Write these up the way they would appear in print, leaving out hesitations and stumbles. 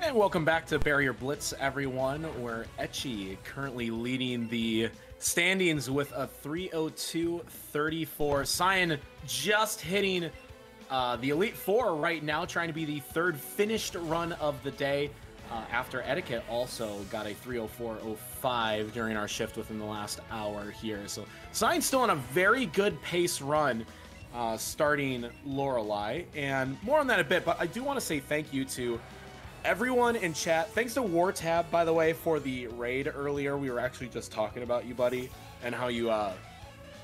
And welcome back to Barrier Blitz, everyone, where Etchy currently leading the standings with a 302.34. Cyan just hitting the Elite Four right now, trying to be the third finished run of the day. After Etiquette also got a 304.05 during our shift within the last hour here. So Cyan's still on a very good pace run, starting Lorelei. And more on that in a bit, but I do want to say thank you to everyone in chat. Thanks to WarTab, by the way, for the raid earlier. We were actually just talking about you, buddy, and how you,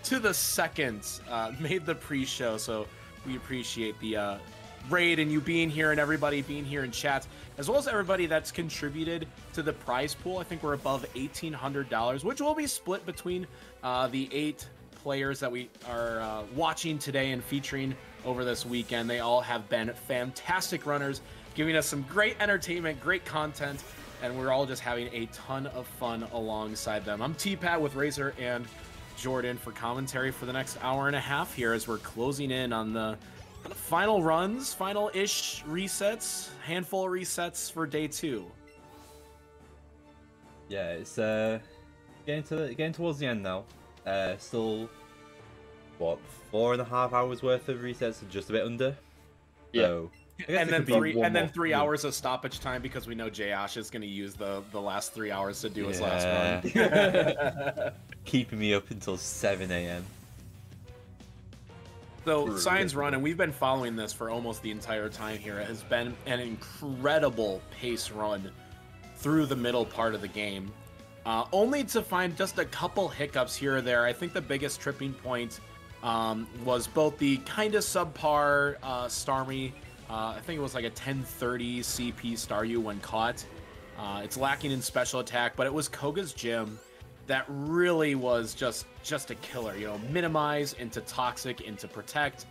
to the second, made the pre-show. So we appreciate the raid and you being here and everybody being here in chat, as well as everybody that's contributed to the prize pool. I think we're above $1,800, which will be split between the 8 players that we are watching today and featuring over this weekend. They all have been fantastic runners, giving us some great entertainment, great content, and we're all just having a ton of fun alongside them. I'm T-Pat with Razor and Jordan for commentary for the next hour and a half here as we're closing in on the final runs, final-ish resets, handful of resets for day 2. Yeah, it's getting towards the end now. Still, what, 4.5 hours worth of resets, just a bit under. Yeah. So, and then 3 hours of stoppage time because we know Jayosh is going to use the last 3 hours to do his last run. Keeping me up until 7 a.m. So Cyan's run, and we've been following this for almost the entire time here, it has been an incredible pace run through the middle part of the game. Only to find just a couple hiccups here or there. I think the biggest tripping point was both the kind of subpar Starmie. I think it was like a 1030 CP Staryu when caught. It's lacking in special attack, but it was Koga's gym that really was just a killer. You know, minimize into toxic, into protect,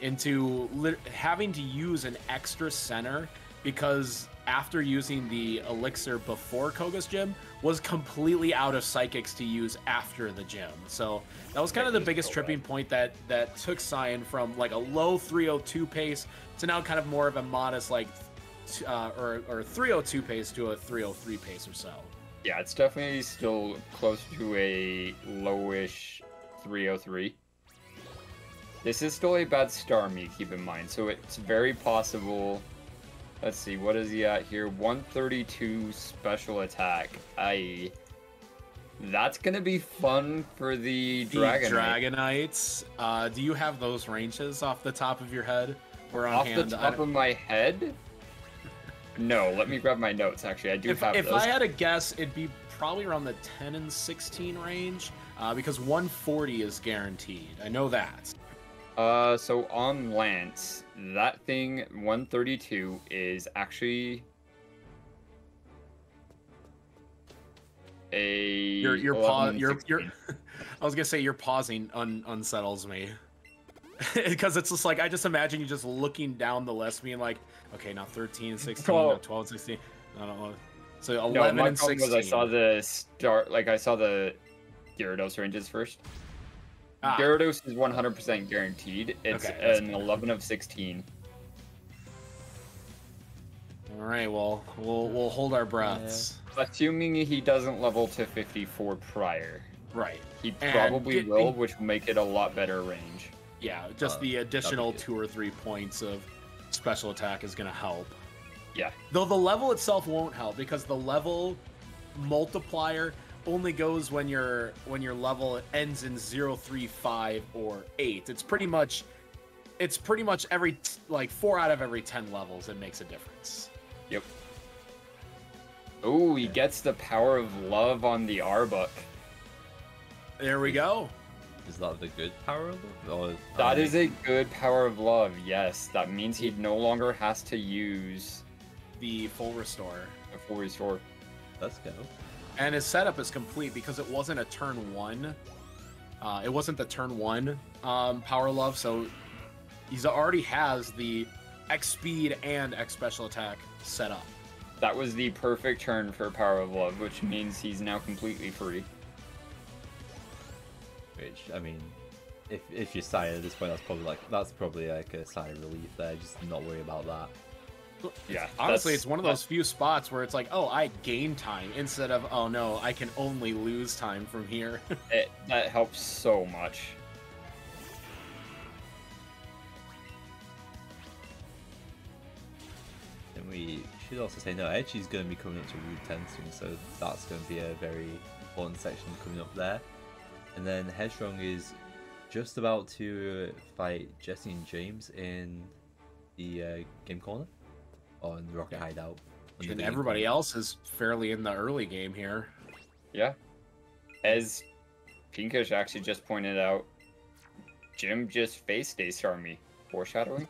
into having to use an extra center because after using the elixir before Koga's gym was completely out of psychics to use after the gym. So that was kind of the biggest tripping point that took Cyan from like a low 302 pace to now kind of more of a modest like or 302 pace to a 303 pace or so. Yeah, it's definitely still close to a lowish 303. This is still a bad Starmie, keep in mind, so it's very possible. Let's see, what is he at here? 132 special attack. That's gonna be fun for the Dragonites. Do you have those ranges off the top of your head? Or on off hand? the top of my head? No, let me grab my notes. Actually, I do have those. If I had a guess, it'd be probably around the 10 and 16 range, because 140 is guaranteed. I know that. So on Lance, that thing 132 is actually a. I was gonna say your pausing unsettles me. Because it's just like, I just imagine you just looking down the list being like, okay, now 13, 16, now 12, 16. I don't know. So 11 and 16. I saw the I saw the Gyarados ranges first. Gyarados is 100% guaranteed. It's an 11 of 16. All right, well, we'll hold our breaths. Yeah. Assuming he doesn't level to 54 prior. Right. He probably will, which will make it a lot better range. Yeah, just the additional 2 or 3 points of special attack is going to help. Yeah. Though the level itself won't help because the level multiplier only goes when your level ends in 0, 3, 5, or 8. It's pretty much every 4 out of every 10 levels it makes a difference. Yep. Oh, he gets the power of love on the Arbok. There we go. Is that the good power of love? That is a good power of love, yes. That means he no longer has to use the full restore. The full restore. Let's go. And his setup is complete because it wasn't a turn 1. It wasn't the turn 1 power love, so he already has the X speed and X special attack set up. That was the perfect turn for power of love, which means he's now completely free. Which, I mean, if you're Cyan at this point, that's probably like a sigh of relief there. Just not worry about that. Yeah. Honestly, it's one of those few spots where it's like, oh, I gain time instead of, oh no, I can only lose time from here. That helps so much. And we should also say, no, Edgy's going to be coming up to Route 10 soon, so that's going to be a very important section coming up there. And then Headstrong is just about to fight Jesse and James in the game corner on the Rocket Hideout. And everybody else is fairly in the early game here. Yeah. As Pinkish actually just pointed out, Jim just faced Ace Army. Foreshadowing?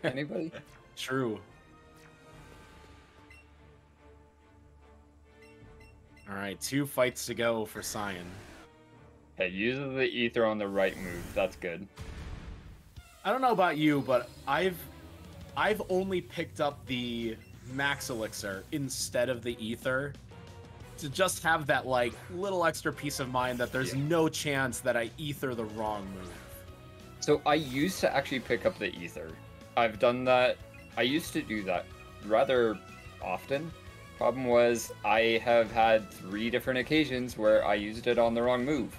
Anybody? True. All right, 2 fights to go for Cyan. Hey, uses the ether on the right move. That's good. I don't know about you, but I've only picked up the Max Elixir instead of the ether to just have that like little extra peace of mind that there's no chance that I ether the wrong move. So I used to actually pick up the ether. I've done that. I used to do that rather often. Problem was I have had 3 different occasions where I used it on the wrong move.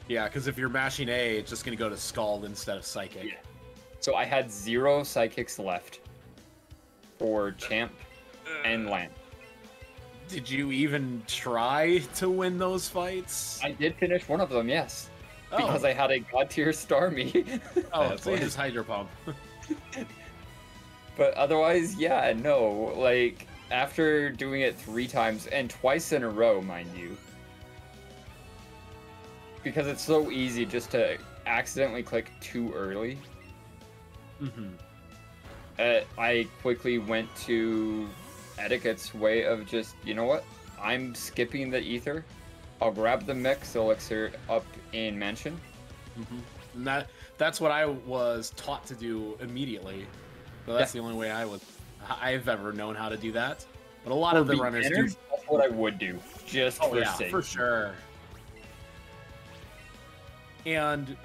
Yeah, because if you're mashing A, it's just going to go to Scald instead of Psychic. Yeah. So I had 0 Psychics left for Champ and Land. Did you even try to win those fights? I did finish one of them, yes. Because I had a God tier Starmie. Oh, so you just Hydro Pump. But otherwise, yeah, no. Like, after doing it 3 times, and twice in a row, mind you. Because it's so easy just to accidentally click too early. I quickly went to Etiquette's way of just, you know what? I'm skipping the ether. I'll grab the Mix Elixir up in Mansion. And that's what I was taught to do immediately. So that's the only way I've ever known how to do that. But a lot of the runners do. That's what I would do, just for sake. For sure. And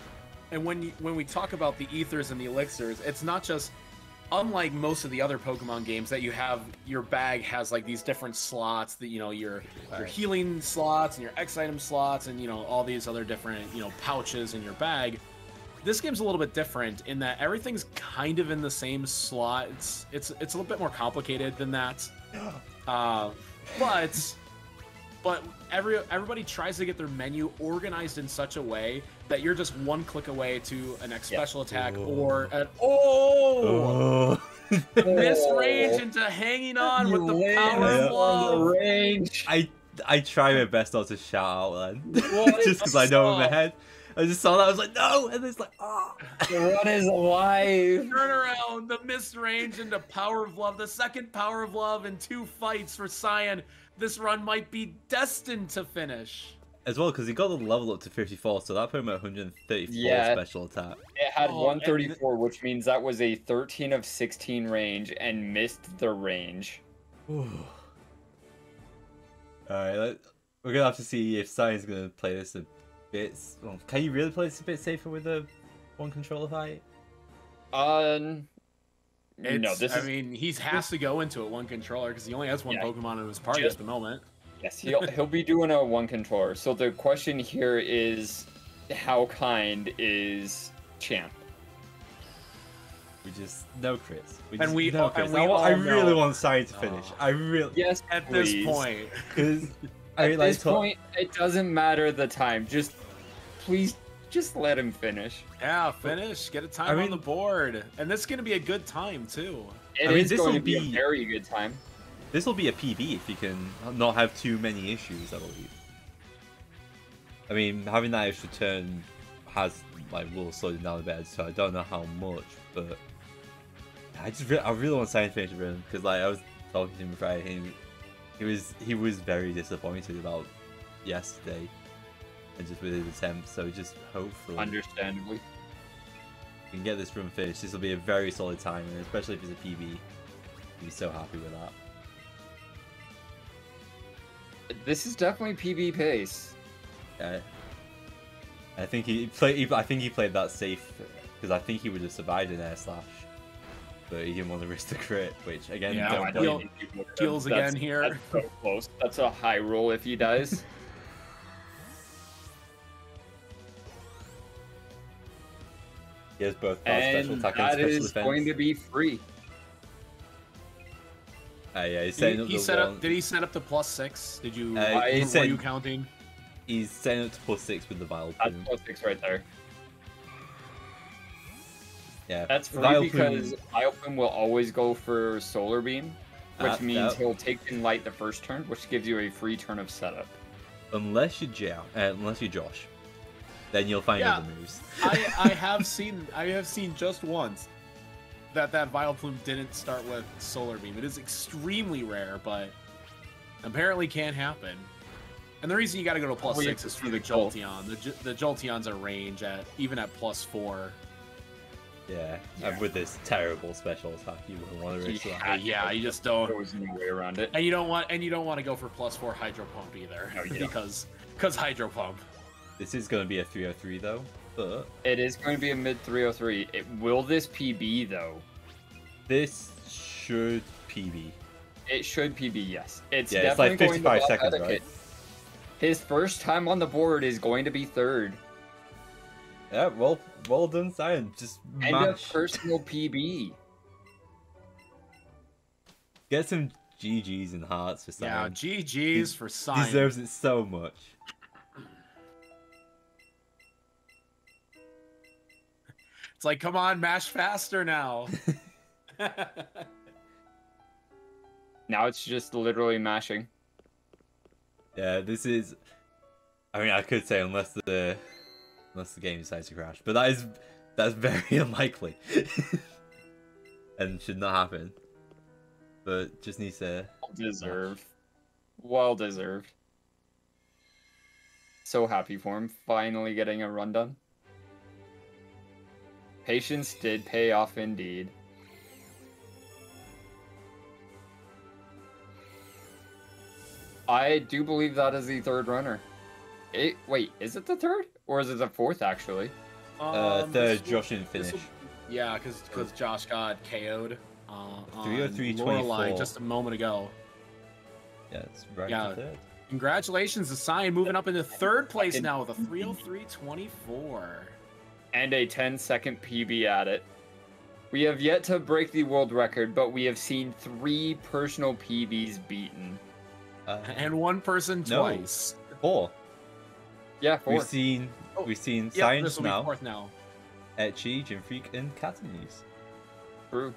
when we talk about the ethers and the elixirs, it's not just, unlike most of the other Pokemon games, that you have your bag has like these different slots that, you know, your healing slots and your X item slots and, you know, all these other different, you know, pouches in your bag. This game's a little bit different in that everything's kind of in the same slot. It's a little bit more complicated than that. But everybody tries to get their menu organized in such a way that you're just 1 click away to an X special attack or an missed range into hanging on with the power of love. Range. I try my best not to shout out then, just because I know in my head. I just saw that, I was like, no! And it's like, ah! The run is alive! Turn around, the missed range into Power of Love, the second Power of Love in 2 fights for Cyan. This run might be destined to finish. As well, because he got the level up to 54, so that put him at 134 special attack. It had 134, which means that was a 13 of 16 range and missed the range. Alright, we're gonna have to see if Cyan's gonna play this a bit. Well, can you really play this a bit safer with a 1 controller fight? No, I mean, he has to go into it 1 controller because he only has 1 Pokemon in his party at the moment. Yes, he'll be doing a 1 controller. So the question here is, how kind is Champ? We just no crits. I really want Cyan to finish. I really at this point. Because at this point, it doesn't matter the time. Just please, just let him finish. Yeah, finish. Get a time on the board, and this is gonna be a good time too. This is going to be a very good time. This will be a PB if you can not have too many issues, I believe. I mean, having that extra turn will slow him down a bit, so I don't know how much, but I really want Cyan to finish the run because I was talking to him Friday, and he was very disappointed about yesterday and just with his attempt. So just hopefully, understandably, we can get this run finished. This will be a very solid time, and especially if it's a PB, he'll be so happy with that. This is definitely PB pace. Yeah, I think he played that safe because I think he would have survived an air slash. but he didn't want to risk the crit, which again, Yeah, don't blame him. Heals again here. That's so close. That's a high roll if he does. He has both And special attack and that special is defense. going to be free. Yeah, he's setting up He the set one. up. Did he set up the +6? Did you? He were said- you counting? He's setting up to +6 with the Vile That's Plume. +6 right there. Yeah, That's free Vile because Plume- Vileplume will always go for Solar Beam, which means Yep. he'll take in Light the first turn, which gives you a free turn of setup. unless you're Josh, then you'll find Yeah. other moves. I have seen just once that Vileplume didn't start with Solar Beam. It is extremely rare, but apparently can happen. And the reason you got to go to +6 is for the Jolteon. The Jolteon's a range at even at +4. Yeah, Yeah. and with this terrible special attack, you wouldn't want to risk that. Yeah, you just don't. There was no way around it. And you don't want to go for +4 Hydro Pump either, No, you don't. because Hydro Pump. This is going to be a 303 though, but It is going to be a mid 303. Will this PB though? this should PB. It should PB, yes. It's Yeah, it's like definitely going to 55 block seconds, etiquette. right? His first time on the board is going to be third. Yeah, well done, Cyan. Just And a mash. personal PB. Get some GGs and hearts for Yeah, Cyan. GG's for Science. Deserves it so much. It's like, come on, mash faster now. Now it's just literally mashing. Yeah, this is. I mean, I could say unless the game decides to crash, but that's very unlikely, and should not happen. But just needs to. Deserved. Well deserved. So happy for him, finally getting a run done. Patience did pay off indeed. I do believe that is the third runner. Wait, is it the third? Or is it the fourth, actually? Third, this Josh didn't this finish. Yeah, because Josh got KO'd. 303.24. Lorelei just a moment ago. Yeah, it's right Yeah. to third. Congratulations to Cyan moving up into third place now with a 303.24. And a 10-second PB at it. We have yet to break the world record, but we have seen 3 personal PBs beaten. And one person No. twice. 4. Yeah, 4. We've seen Oh, Yep, Science this will be now, fourth now. Etchy, Gym Freak, and Catanese. True.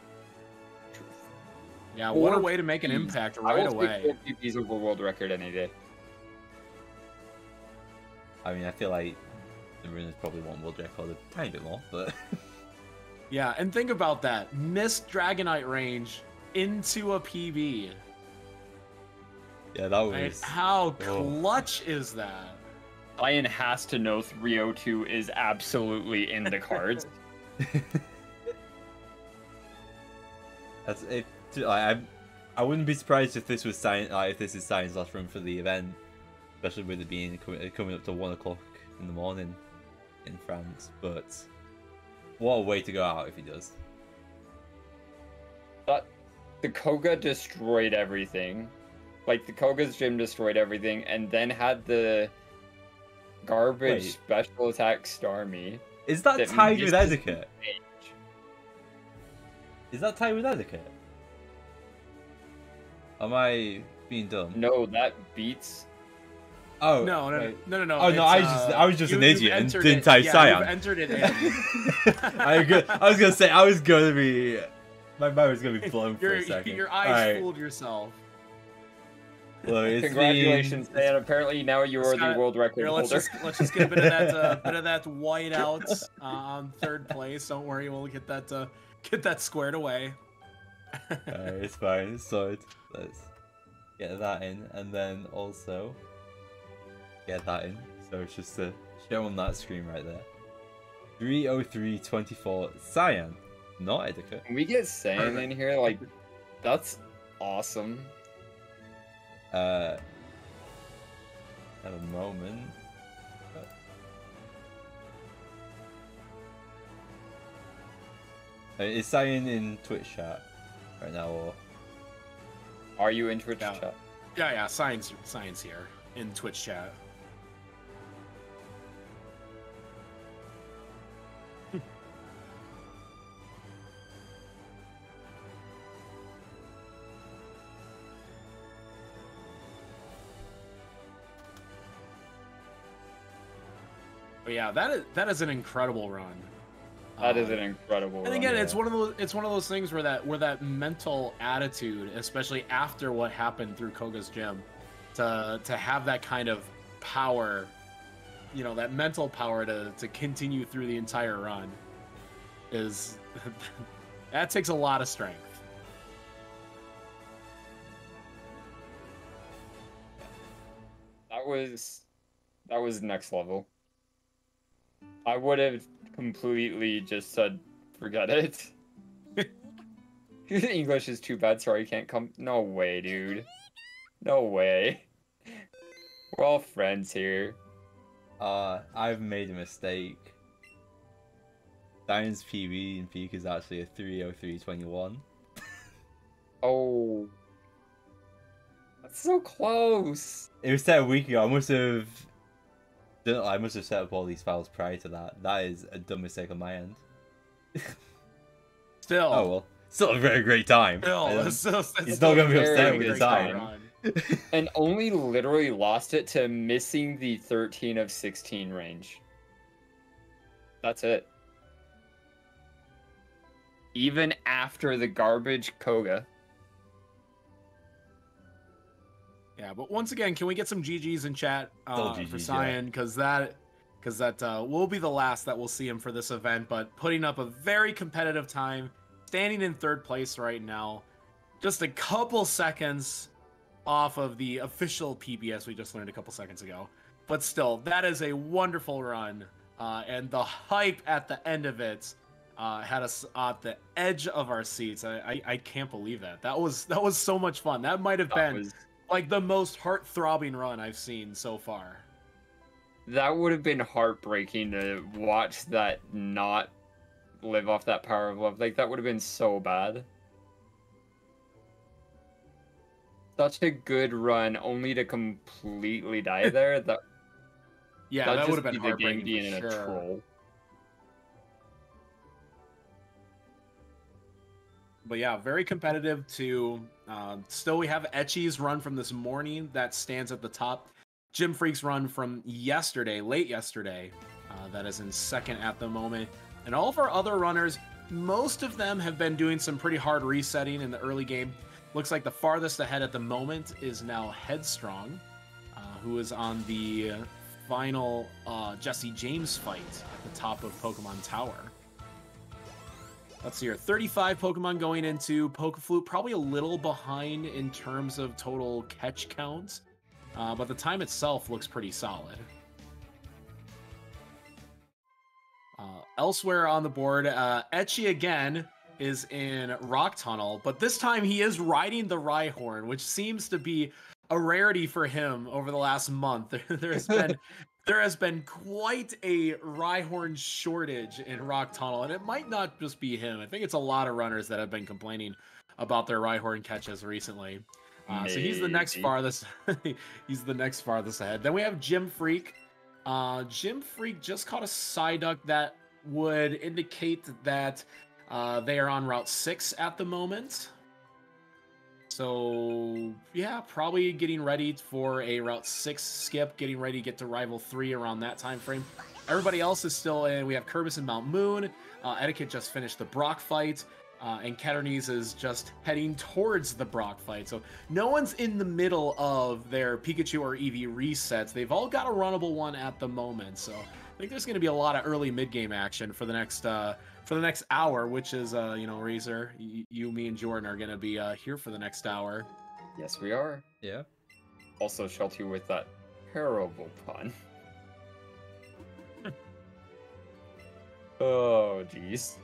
Yeah, what a 4 way to make an PBs. impact I right will take away. 4 PBs over world record any day. I mean, I feel like the runners probably want world record a tiny bit more, but Yeah, and think about that. Missed Dragonite range into a PB. yeah, that Right? was. How clutch is that? Lion has to know 302 is absolutely in the cards. That's it. I wouldn't be surprised if this was if this is Science last run for the event, especially with it being coming up to 1 o'clock in the morning in France. But what a way to go out if he does. But the Koga destroyed everything. Like, the Koga's gym destroyed everything, and then had the garbage Wait. special attack Starmie. Is that That tied with misses etiquette? Is that tied with etiquette? Am I being dumb? No, that beats. Oh No. wait. Oh, Oh no, I was just an you've idiot and entered didn't it- type yeah, Cyan. You've entered it in. I was gonna say I was gonna be. My mind was gonna be blown for a second. Your eyes Alright. fooled yourself. Well, it's Congratulations, Dan. Apparently now you are Just gotta- the world record Here, let's holder. just get a bit of that white out on third place. Don't worry, we'll get that squared away. It's fine. It's sorted. Let's get that in, and then also get that in. So it's just to show on that screen right there. 303.24 Cyan, not etiquette. Can we get Saiyan in here? Like, that's awesome. At a moment. Is Cyan in Twitch chat right now, or are you in Twitch chat? Yeah, Science here in Twitch chat. But yeah, that is an incredible run. That is an incredible run. And again, it's one of those things where that mental attitude, especially after what happened through Koga's gym, to have that kind of power, you know, that mental power to continue through the entire run is that takes a lot of strength. That was next level. I would have completely just said, forget it. English is too bad, sorry, I can't come. No way, dude. No way. We're all friends here. I've made a mistake. Diane's PB in peak is actually a 303.21. Oh. That's so close. It was set a week ago. I must have set up all these files prior to that. That is a dumb mistake on my end. Still. Oh well. Still a very great time. He's not going to be upset with the time. And only literally lost it to missing the 13 of 16 range. That's it. Even after the garbage Koga. Yeah, but once again, can we get some GGs in chat for Cyan? Because that will be the last that we'll see him for this event. But putting up a very competitive time, standing in third place right now, just a couple seconds off of the official PBS we just learned a couple seconds ago. But still, that is a wonderful run, and the hype at the end of it had us at the edge of our seats. I can't believe that. That was so much fun. That might have been like the most heart-throbbing run I've seen so far. That would have been heartbreaking to watch that not live off that power of love. Like, that would have been so bad. Such a good run, only to completely die there. That would have been heartbreaking being for a sure. troll. But yeah, very competitive too. Still, we have Etchy's run from this morning that stands at the top. Jim Freak's run from yesterday, late yesterday, that is in second at the moment. And all of our other runners, most of them have been doing some pretty hard resetting in the early game. Looks like the farthest ahead at the moment is now Headstrong, who is on the final Jesse James fight at the top of Pokemon Tower. Let's see here, 35 Pokemon going into Pokeflute, probably a little behind in terms of total catch counts, but the time itself looks pretty solid. Elsewhere on the board, Etchy again is in Rock Tunnel, but this time he is riding the Rhyhorn, which seems to be a rarity for him over the last month. There has been quite a Rhyhorn shortage in Rock Tunnel, and it might not just be him. I think it's a lot of runners that have been complaining about their Rhyhorn catches recently. So he's the next farthest. He's the next farthest ahead. Then we have Jim Freak. Jim Freak just caught a Psyduck that would indicate that they are on Route 6 at the moment. So, yeah, probably getting ready for a Route 6 skip, getting ready to get to Rival 3 around that time frame. Everybody else is still in. We have Kerbis and Mount Moon. Etiquette just finished the Brock fight, and Caternies is just heading towards the Brock fight. So no one's in the middle of their Pikachu or Eevee resets. They've all got a runnable one at the moment. So I think there's going to be a lot of early mid-game action for the next hour, which is, Razor, you, me, and Jordan are going to be here for the next hour. Yes, we are. Yeah. Also, Shelty with that terrible pun. Oh, jeez.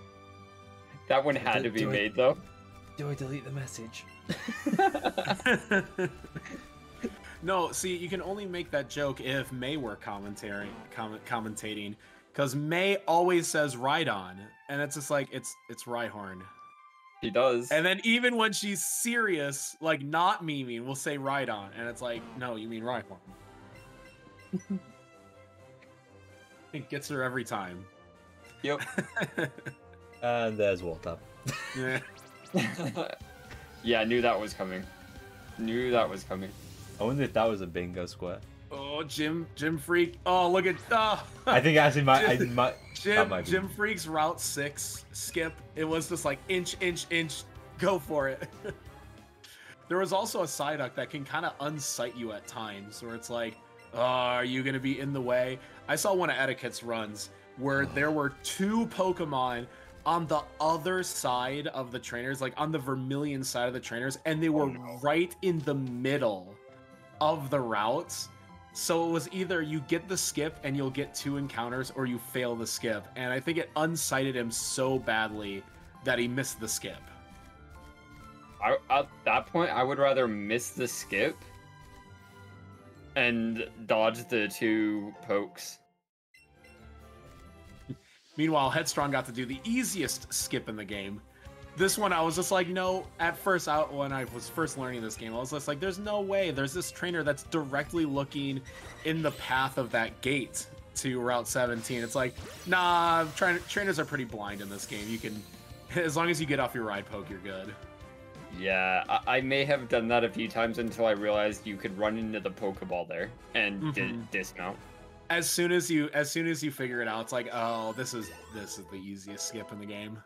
That one had to be made, though. Do I delete the message? No, see, you can only make that joke if May were commentating. because May always says Rhydon, and it's just like it's Rhyhorn. He does. And then even when she's serious, like not memeing, we'll say Rhydon, and it's like, no, you mean Rhyhorn. It gets her every time. Yep. And there's water. Yeah. Yeah, I knew that was coming. I wonder if that was a bingo square. Oh, Gym Freak. Oh, look at. I think actually might. Gym Freak's Route 6 skip. It was just like inch, go for it. There was also a Psyduck that can kind of unsight you at times, where it's like, oh, are you going to be in the way? I saw one of Etiquette's runs where there were 2 Pokemon on the other side of the trainers, like on the Vermilion side of the trainers, and they were right in the middle of the routes. So it was either you get the skip and you'll get 2 encounters, or you fail the skip. And I think it unsighted him so badly that he missed the skip. At that point, I would rather miss the skip and dodge the 2 pokes. Meanwhile, Headstrong got to do the easiest skip in the game. This one, I was just like, no. At first, when I was first learning this game, I was just like, there's no way. There's this trainer that's directly looking in the path of that gate to Route 17. It's like, nah, trainers are pretty blind in this game. You can, as long as you get off your ride poke, you're good. Yeah, I may have done that a few times until I realized you could run into the Pokeball there and dismount. As soon as you figure it out, it's like, oh, this is the easiest skip in the game.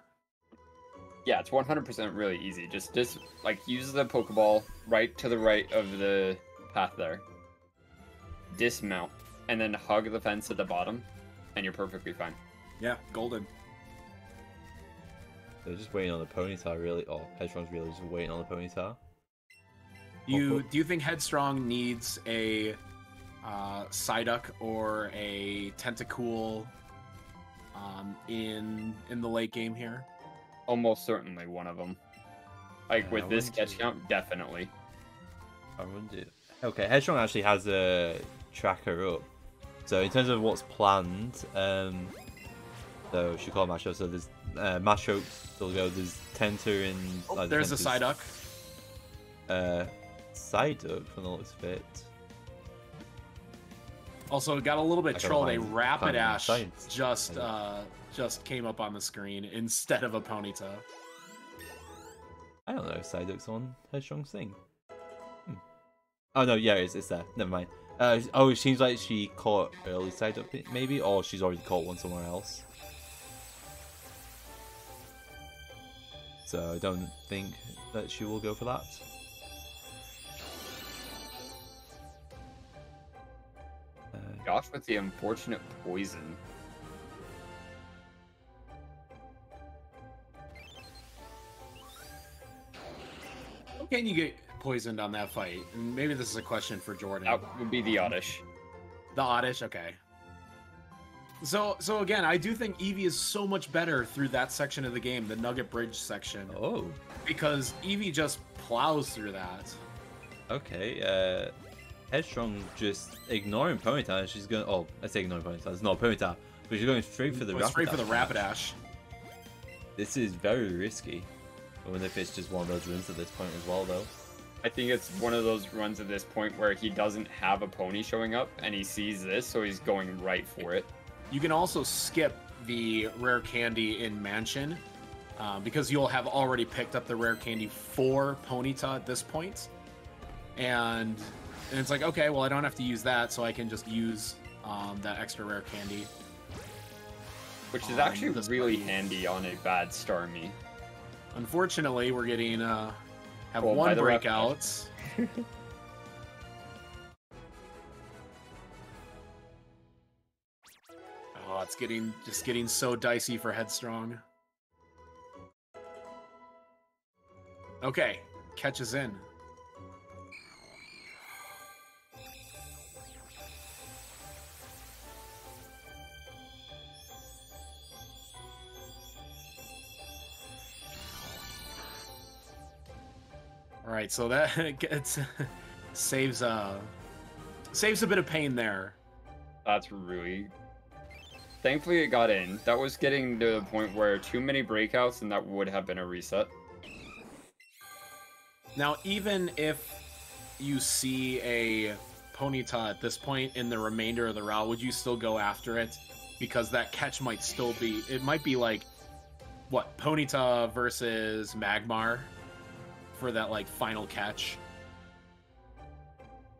Yeah, it's 100% really easy. Just like use the Pokeball right to the right of the path there. Dismount, and then hug the fence at the bottom, and you're perfectly fine. Yeah, golden. They're just waiting on the Ponyta, really. Oh, Headstrong's really just waiting on the Ponyta. Do you think Headstrong needs a Psyduck or a Tentacool in the late game here? Almost certainly one of them. Like, with this catch count, definitely. I wonder. Okay, Headstrong actually has a tracker up. So in terms of what's planned, so she called Macho. So there's Macho still go. There's Tenta in. Like, there's a Psyduck. Psyduck from the looks of it. Also, got a little bit trolled. A Rapidash just came up on the screen instead of a Ponyta. I don't know if Psyduck's on Headstrong's thing. Oh no, yeah, it's there. Never mind. Oh, it seems like she caught early Psyduck maybe, or she's already caught one somewhere else. So I don't think that she will go for that. Gosh, with the unfortunate poison. How can you get poisoned on that fight? And maybe this is a question for Jordan. That would be the Oddish. The Oddish, okay. So again, I do think Eevee is so much better through that section of the game, the Nugget Bridge section. Oh. Because Eevee just plows through that. Okay, Headstrong just ignoring Ponyta. She's going. Oh, I say ignoring Ponyta. It's not Ponyta, but she's going straight for the Rapidash. Straight for the Rapidash. This is very risky. I wonder if it's just one of those runs at this point as well, though. I think it's one of those runs at this point where he doesn't have a pony showing up, and he sees this, so he's going right for it. You can also skip the rare candy in Mansion, because you'll have already picked up the rare candy for Ponyta at this point. And it's like, okay, well, I don't have to use that, so I can just use that extra rare candy. Which is actually really handy on a bad Starmie. Unfortunately, we're getting have one breakout. Oh, it's just getting so dicey for Headstrong. Okay, catches in. All right, so that gets saves a bit of pain there. That's really Thankfully, it got in. That was getting to the point where too many breakouts, and that would have been a reset. Now, even if you see a Ponyta at this point in the remainder of the route, would you still go after it? Because that catch might still be... It might be like, what, Ponyta versus Magmar for that, like, final catch?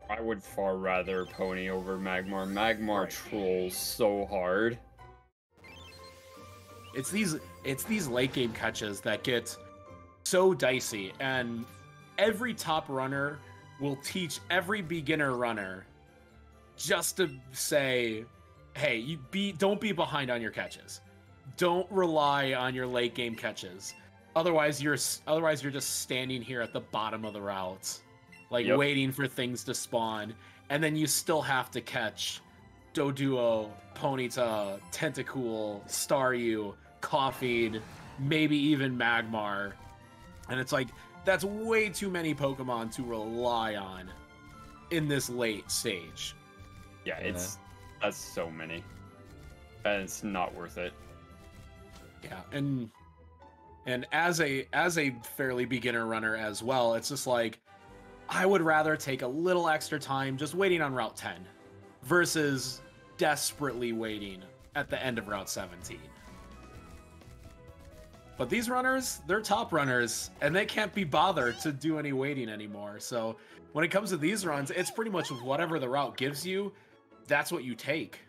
I would far rather Pony over Magmar. Magmar trolls so hard. It's these late game catches that get so dicey, and every top runner will teach every beginner runner just to say, hey, don't be behind on your catches. Don't rely on your late game catches. Otherwise you're just standing here at the bottom of the route, like waiting for things to spawn, and then you still have to catch Doduo, Ponyta, Tentacool, Staryu, Coffeed, maybe even Magmar. And it's like, that's way too many Pokemon to rely on in this late stage. Yeah, that's so many. And it's not worth it. Yeah, and as a fairly beginner runner as well, it's just like, I would rather take a little extra time just waiting on Route 10 versus desperately waiting at the end of Route 17. But these runners, they're top runners, and they can't be bothered to do any waiting anymore. So when it comes to these runs, it's pretty much whatever the route gives you, that's what you take.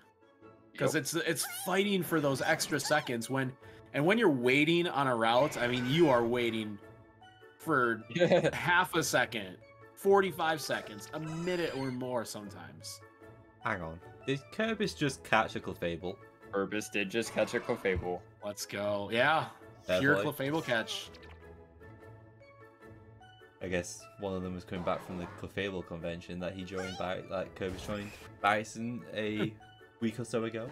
Because it's fighting for those extra seconds when you're waiting on a route, I mean, you are waiting for half a second, 45 seconds, a minute or more sometimes. Hang on. Did Kirby's just catch a Clefable? Kirby's did just catch a Clefable. Let's go. Yeah. Pure Clefable catch. I guess one of them was coming back from the Clefable convention that he joined by, like Kirby joined Bison a week or so ago.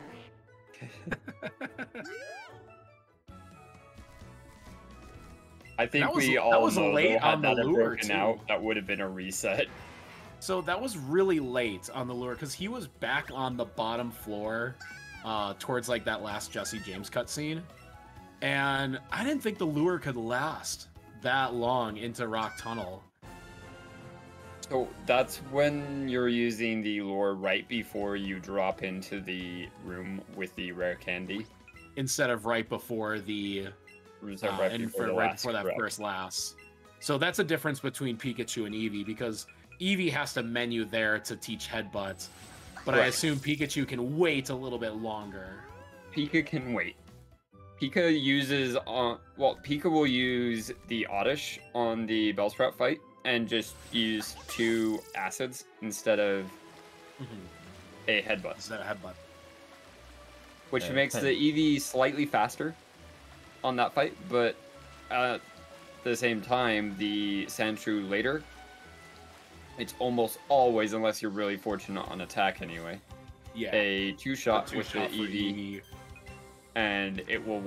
I think we all know late on the lure too. Out, that would have been a reset. So that was really late on the lure because he was back on the bottom floor towards like that last Jesse James cutscene. And I didn't think the lure could last that long into Rock Tunnel. So that's when you're using the lure right before you drop into the room with the rare candy. Instead of right before the... right before that first last. So that's a difference between Pikachu and Eevee, because Eevee has to menu there to teach Headbutt. But I assume Pikachu can wait a little bit longer. Pika can wait. Pika uses Pika will use the Oddish on the Bellsprout fight and just use 2 acids instead of a Headbutt. Instead of Headbutt. Which makes the Eevee slightly faster on that fight, but at the same time, the Sandshrew later, it's almost always, unless you're really fortunate on attack anyway, a 2-shot with the Eevee. And it will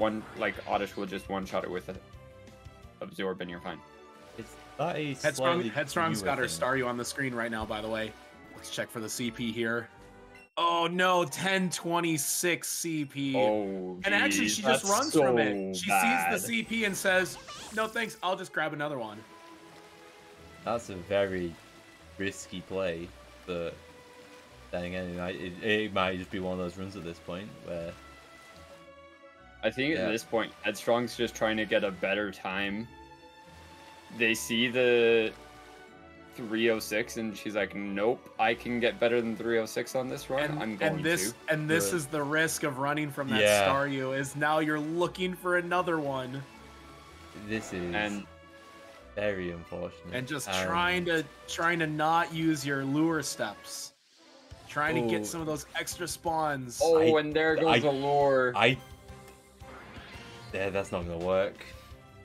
Oddish will just one-shot it with Absorb and you're fine. Is that a Headstrong's got her Staryu on the screen right now, by the way. Let's check for the CP here. Oh no, 1026 CP. Oh, geez, and actually she just runs from it. She sees the CP and says, no thanks, I'll just grab another one. That's a very risky play, but then again, it might just be one of those runs at this point where... I think at this point, Headstrong's just trying to get a better time. They see the 306 and she's like, nope, I can get better than 306 on this run. I'm going to. And this is the risk of running from that Staryu, is now you're looking for another one. This is very unfortunate. And just trying to not use your lure steps. Trying to get some of those extra spawns. Oh, and there goes the lure. Yeah, that's not gonna work.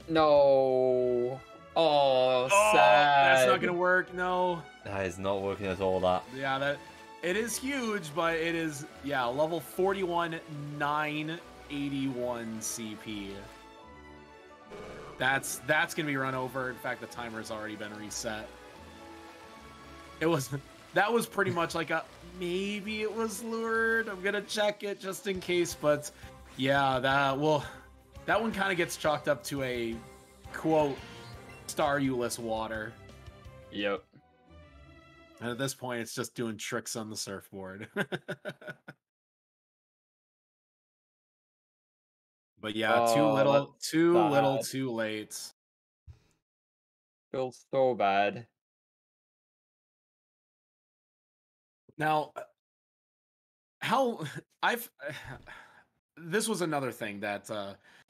No. Oh, sad. That's not gonna work. No. That is not working at all. That. Yeah, it is huge, but it is level 41, 981 CP. That's gonna be run over. In fact, the timer's already been reset. It was that was pretty much like a maybe it was lured. I'm gonna check it just in case, but yeah, that one kind of gets chalked up to a quote Staryu-less water. Yep. And at this point, it's just doing tricks on the surfboard. But yeah, too little, too late. Feels so bad. Now, this was another thing that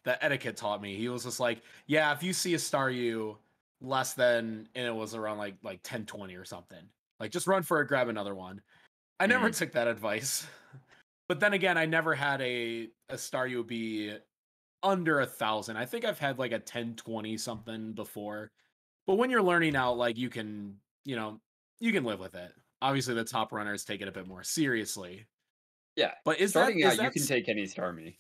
that Etiquette taught me. He was just like, yeah, if you see a Staryu less than, and it was around like 1020 or something, like just run for it, grab another one. I never took that advice. But then again, I never had a Staryu be under 1,000. I think I've had like a 1020 something before. But when you're learning out, like you can live with it. Obviously, the top runners take it a bit more seriously. Yeah, but starting out, you can take any Starmie.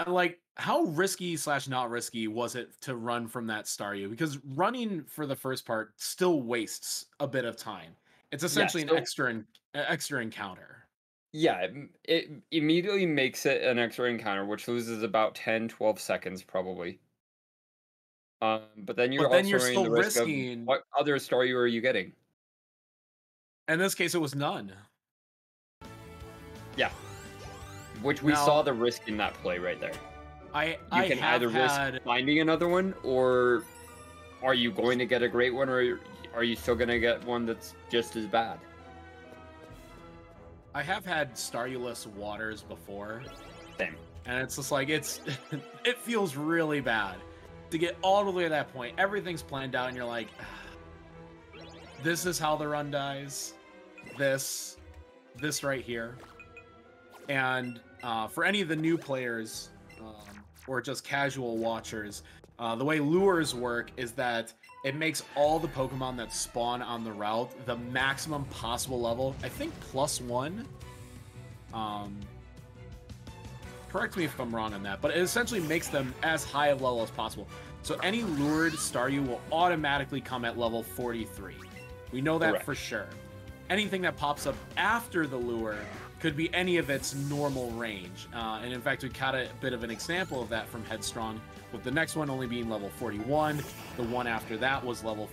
Like, how risky / not risky was it to run from that Staryu? Because running for the first part still wastes a bit of time. It's essentially an extra encounter. Yeah, it immediately makes it an extra encounter, which loses about 10-12 seconds probably. But then you're still the risk risking. Of what other Staryu are you getting? In this case, it was none. Yeah. Which we saw the risk in that play right there. You can either risk finding another one, or are you going to get a great one, or are you still going to get one that's just as bad? I have had Staryu-less waters before. Same. And it's just like, it feels really bad to get all the way to that point. Everything's planned out, and you're like, this is how the run dies. This right here. And for any of the new players or just casual watchers, the way lures work is that it makes all the Pokemon that spawn on the route the maximum possible level. I think +1. Correct me if I'm wrong on that, but it essentially makes them as high a level as possible. So any lured Staryu will automatically come at level 43. We know that for sure. Anything that pops up after the lure could be any of its normal range. And in fact, we caught a bit of an example of that from Headstrong, with the next one only being level 41. The one after that was level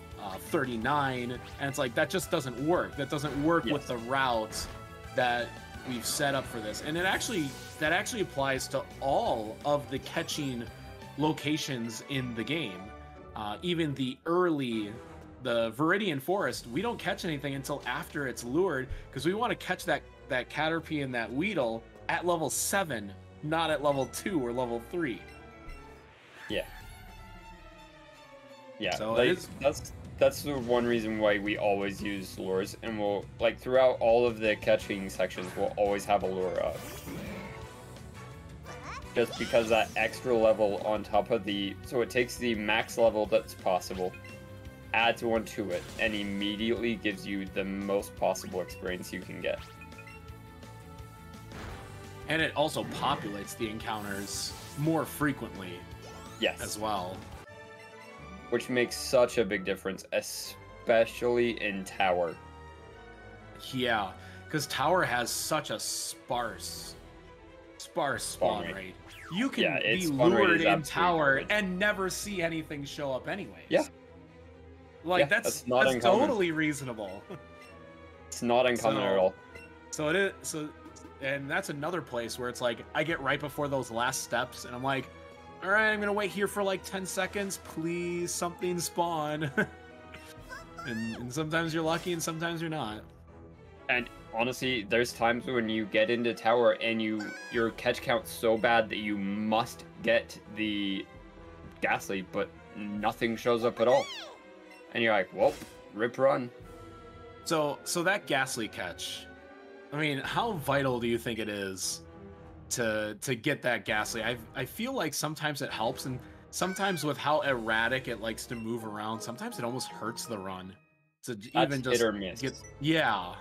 39. And it's like, that just doesn't work. That doesn't work with the route that we've set up for this. And that actually applies to all of the catching locations in the game. Even the Viridian Forest, we don't catch anything until after it's lured, because we want to catch that Caterpie and that Weedle at level 7, not at level 2 or level 3. Yeah. Yeah, so that's the one reason why we always use lures, and we'll, like, throughout all of the catching sections, we'll always have a lure up. Just because that extra level on top of so it takes the max level that's possible, adds one to it, and immediately gives you the most possible experience you can get. And it also populates the encounters more frequently. Yes. As well. Which makes such a big difference, especially in Tower. Yeah, because Tower has such a sparse spawn rate. You can be lured in Tower and never see anything show up anyways. Yeah. Like, that's totally reasonable. It's not uncommon at all. So it is. And that's another place where it's like, I get right before those last steps, and I'm like, all right, I'm gonna wait here for like 10 seconds. Please, something spawn. and sometimes you're lucky, and sometimes you're not. And honestly, there's times when you get into Tower and your catch count's so bad that you must get the Ghastly, but nothing shows up at all. And you're like, well, rip run. So that Ghastly catch, I mean, how vital do you think it is to get that Ghastly? I feel like sometimes it helps, and sometimes with how erratic it likes to move around, sometimes it almost hurts the run. To even just hit or miss. Yeah.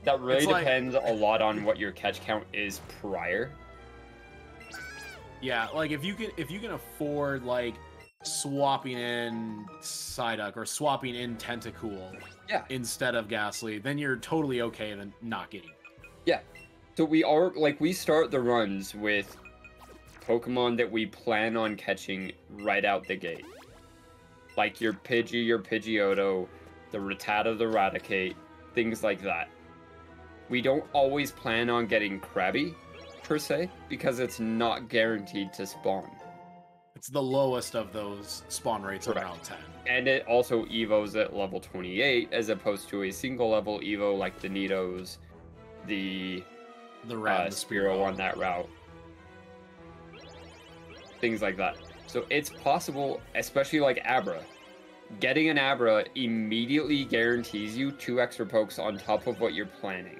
That really depends a lot on what your catch count is prior. Yeah, like if you can afford like swapping in Psyduck or swapping in Tentacool instead of Ghastly, then you're totally okay then not getting it. Yeah. So we start the runs with Pokemon that we plan on catching right out the gate. Like your Pidgey, your Pidgeotto, the Rattata, the Raticate, things like that. We don't always plan on getting Krabby, per se, because it's not guaranteed to spawn. It's the lowest of those spawn rates around 10. And it also evos at level 28, as opposed to a single level evo like the Nidos, the Spearow on that route. Things like that. So it's possible, especially like Abra. Getting an Abra immediately guarantees you 2 extra pokes on top of what you're planning.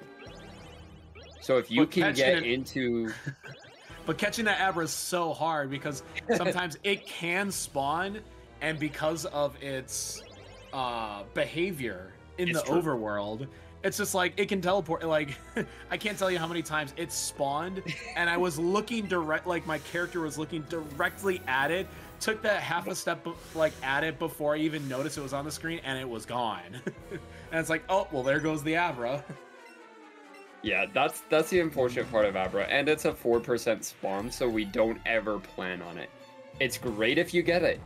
So if you can get into... But catching that Abra is so hard because sometimes it can spawn, and because of its behavior in the overworld, it's just like it can teleport. Like I can't tell you how many times it spawned, and I was looking my character was looking directly at it, took that half a step at it before I even noticed it was on the screen, and it was gone. And it's like, oh well, there goes the Abra. Yeah, that's the unfortunate part of Abra, and it's a 4% spawn, so we don't ever plan on it. It's great if you get it,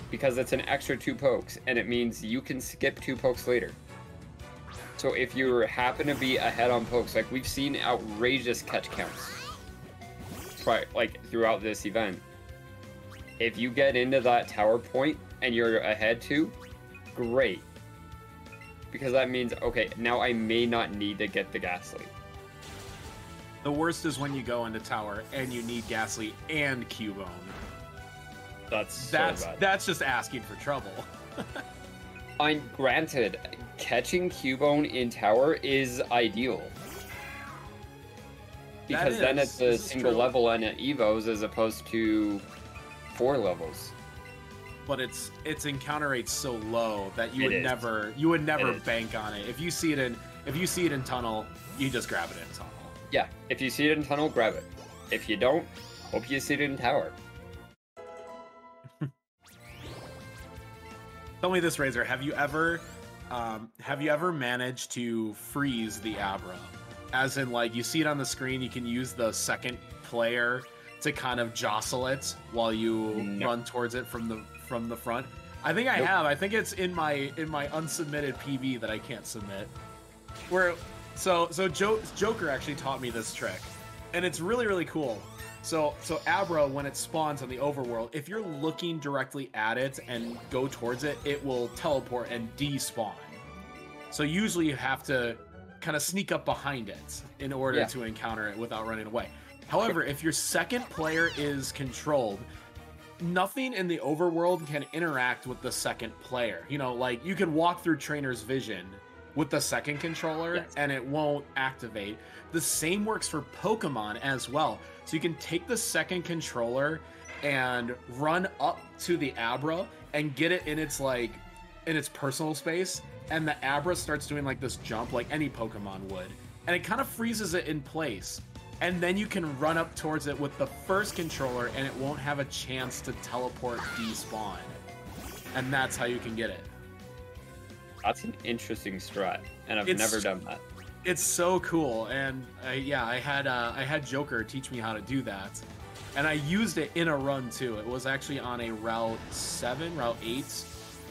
because it's an extra 2 pokes, and it means you can skip 2 pokes later. So if you happen to be ahead on pokes, like we've seen outrageous catch counts, throughout this event. If you get into that tower point and you're ahead 2, great. Because that means, okay, now I may not need to get the Ghastly. The worst is when you go into tower and you need Ghastly and Cubone. That's bad. That's just asking for trouble. I'm granted, catching Cubone in tower is ideal. Because then it's a single level and it evos as opposed to 4 levels. But its encounter rate's so low that you would never bank on it. If you see it in tunnel, you just grab it in tunnel. Yeah, if you see it in tunnel, grab it. If you don't, hope you see it in tower. Tell me this, Razor, have you ever managed to freeze the Abra? As in, like, you see it on the screen, you can use the second player to kind of jostle it while you run towards it from the front. I think I have. I think it's in my unsubmitted PB that I can't submit. Joker actually taught me this trick, and it's really, really cool. So Abra, when it spawns on the overworld, if you're looking directly at it and go towards it, it will teleport and despawn. So usually you have to kind of sneak up behind it in order to encounter it without running away. However, if your second player is controlled, nothing in the overworld can interact with the second player. You know, like you can walk through Trainer's Vision with the second controller and it won't activate. The same works for Pokemon as well. So you can take the second controller and run up to the Abra and get it in its personal space, and the Abra starts doing like this jump like any Pokemon would, and it kind of freezes it in place. And then you can run up towards it with the first controller and it won't have a chance to teleport despawn. And that's how you can get it. That's an interesting strat, and I've never done that. It's so cool, and I had Joker teach me how to do that, and I used it in a run too. It was actually on a Route 7, Route 8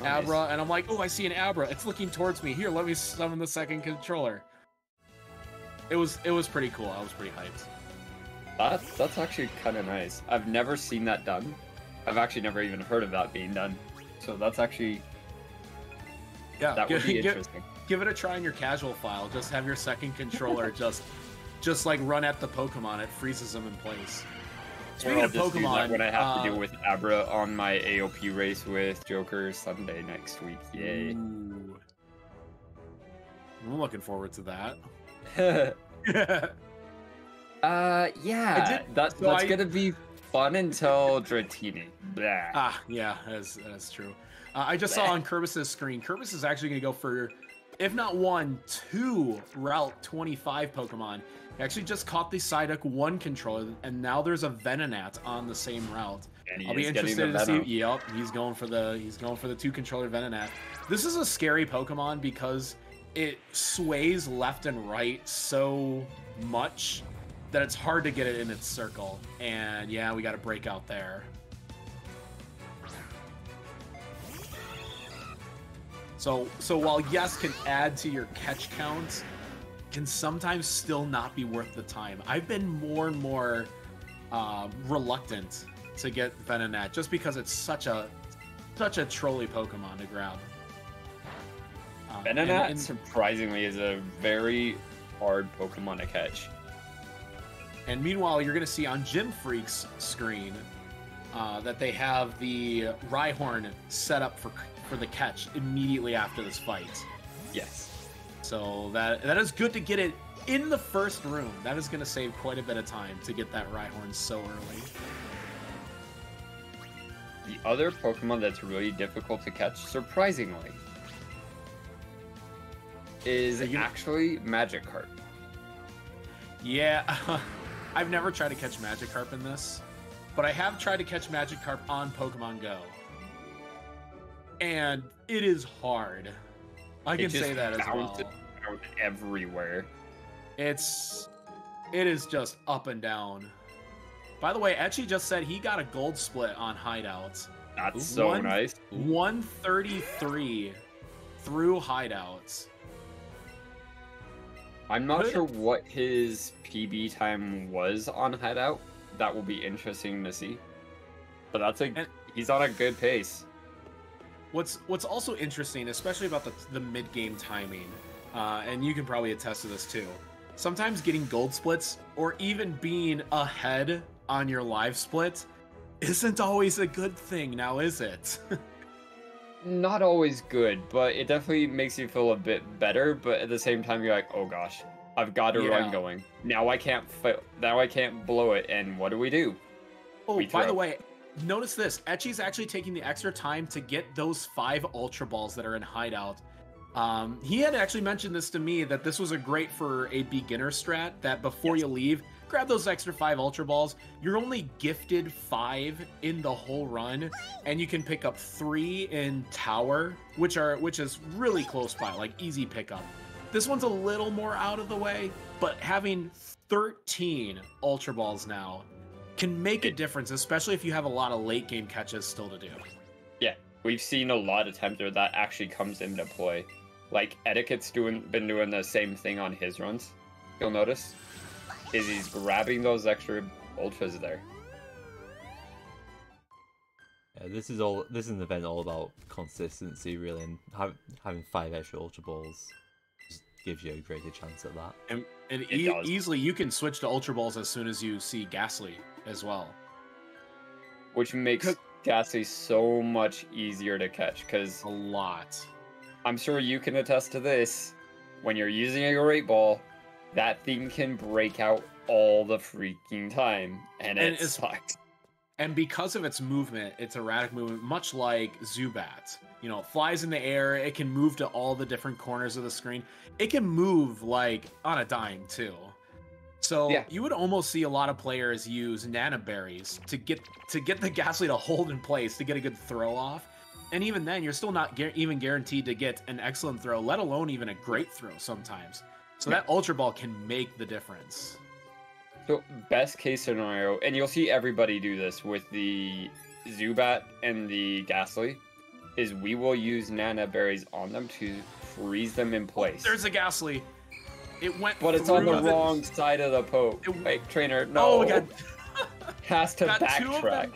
Abra, and I'm like, oh, I see an Abra. It's looking towards me. Here, let me summon the second controller. It was pretty cool. I was pretty hyped. That's actually kind of nice. I've never seen that done. I've actually never even heard of that being done. So that's actually... Yeah, that would be interesting. Give it a try in your casual file. Just have your second controller just like run at the Pokemon. It freezes them in place. Speaking of Pokemon, do that when I have to deal with Abra on my AOP race with Joker Sunday next week. Yay! Ooh. I'm looking forward to that. Yeah, that's gonna be fun until Dratini. Blah. Yeah, that's true. I just saw on Kerbis's screen, Kerbis is actually going to go for, if not 1, 2 Route 25 Pokemon. He actually just caught the Psyduck 1 controller, and now there's a Venonat on the same route. And I'll be interested to see. Yep, he's going for the 2 controller Venonat. This is a scary Pokemon because it sways left and right so much that it's hard to get it in its circle. And yeah, we got to break out there. So while yes can add to your catch counts, can sometimes still not be worth the time. I've been more and more reluctant to get Venonat just because it's such a trolly Pokemon to grab. Venonat surprisingly is a very hard Pokemon to catch. And meanwhile, you're going to see on Gym Freak's screen that they have the Rhyhorn set up for the catch immediately after this fight. Yes. So that is good to get it in the first room. That is going to save quite a bit of time to get that Rhyhorn so early. The other Pokemon that's really difficult to catch, surprisingly, is actually Magikarp. Yeah, I've never tried to catch Magikarp in this, but I have tried to catch Magikarp on Pokemon Go. And it is hard. I can say that as well. Everywhere. It is just up and down. By the way, Etchy just said he got a gold split on Hideouts. That's so nice. 133 through Hideouts. I'm not sure what his PB time was on Hideout. That will be interesting to see. But he's on a good pace. What's also interesting, especially about the mid-game timing, and you can probably attest to this too, sometimes getting gold splits or even being ahead on your live split isn't always a good thing now, is it? Not always good, but it definitely makes you feel a bit better, but at the same time you're like, oh gosh, I've got a run going. Now I can't blow it, and what do? Oh, by the way, notice this. Etchy's actually taking the extra time to get those 5 Ultra Balls that are in Hideout. He had actually mentioned this to me, that this was a great for a beginner strat, that before you leave, grab those extra 5 Ultra Balls. You're only gifted 5 in the whole run, and you can pick up 3 in Tower, which is really close by, like easy pickup. This one's a little more out of the way, but having 13 Ultra Balls now can make a difference, especially if you have a lot of late game catches still to do. Yeah, we've seen a lot of times where that actually comes into play. Like Etiquette's been doing the same thing on his runs. You'll notice is he's grabbing those extra ultras there. Yeah, this is an event all about consistency, really, and having 5 extra Ultra Balls just gives you a greater chance at that. And easily you can switch to Ultra Balls as soon as you see Ghastly as well, which makes Ghastly so much easier to catch. Because a lot. I'm sure you can attest to this. When you're using a Great Ball, that thing can break out all the freaking time, and it sucks. And because of its movement, its erratic movement, much like Zubat, it flies in the air, it can move to all the different corners of the screen. It can move like on a dime too. So you would almost see a lot of players use Nana Berries to get the Ghastly to hold in place to get a good throw off. And even then, you're still not even guaranteed to get an excellent throw, let alone even a great throw sometimes. So that Ultra Ball can make the difference. So best case scenario, and you'll see everybody do this with the Zubat and the Ghastly, is we will use Nana Berries on them to freeze them in place. There's a Ghastly. It went But it's on the wrong side of the poke. Wait, trainer, no. Oh, God. Has to backtrack.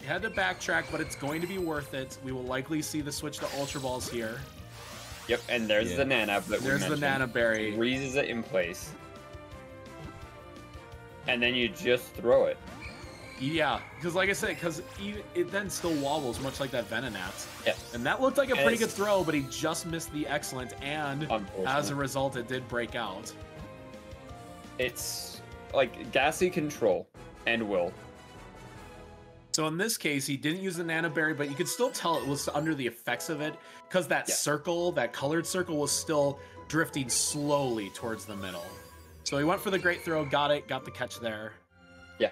You had to backtrack, but it's going to be worth it. We will likely see the switch to Ultra Balls here. Yep, and there's the Nana. There's the Nana Berry. Freezes it in place. And then you just throw it. Yeah, because like I said, it then still wobbles, much like that Venonat. Yes. And that looked like a pretty good throw, but he just missed the excellent, and as a result, it did break out. It's like Ghastly control and will. So in this case, he didn't use the Nana Berry, but you could still tell it was under the effects of it, because that circle, that colored circle, was still drifting slowly towards the middle. So he went for the great throw, got the catch there. Yeah.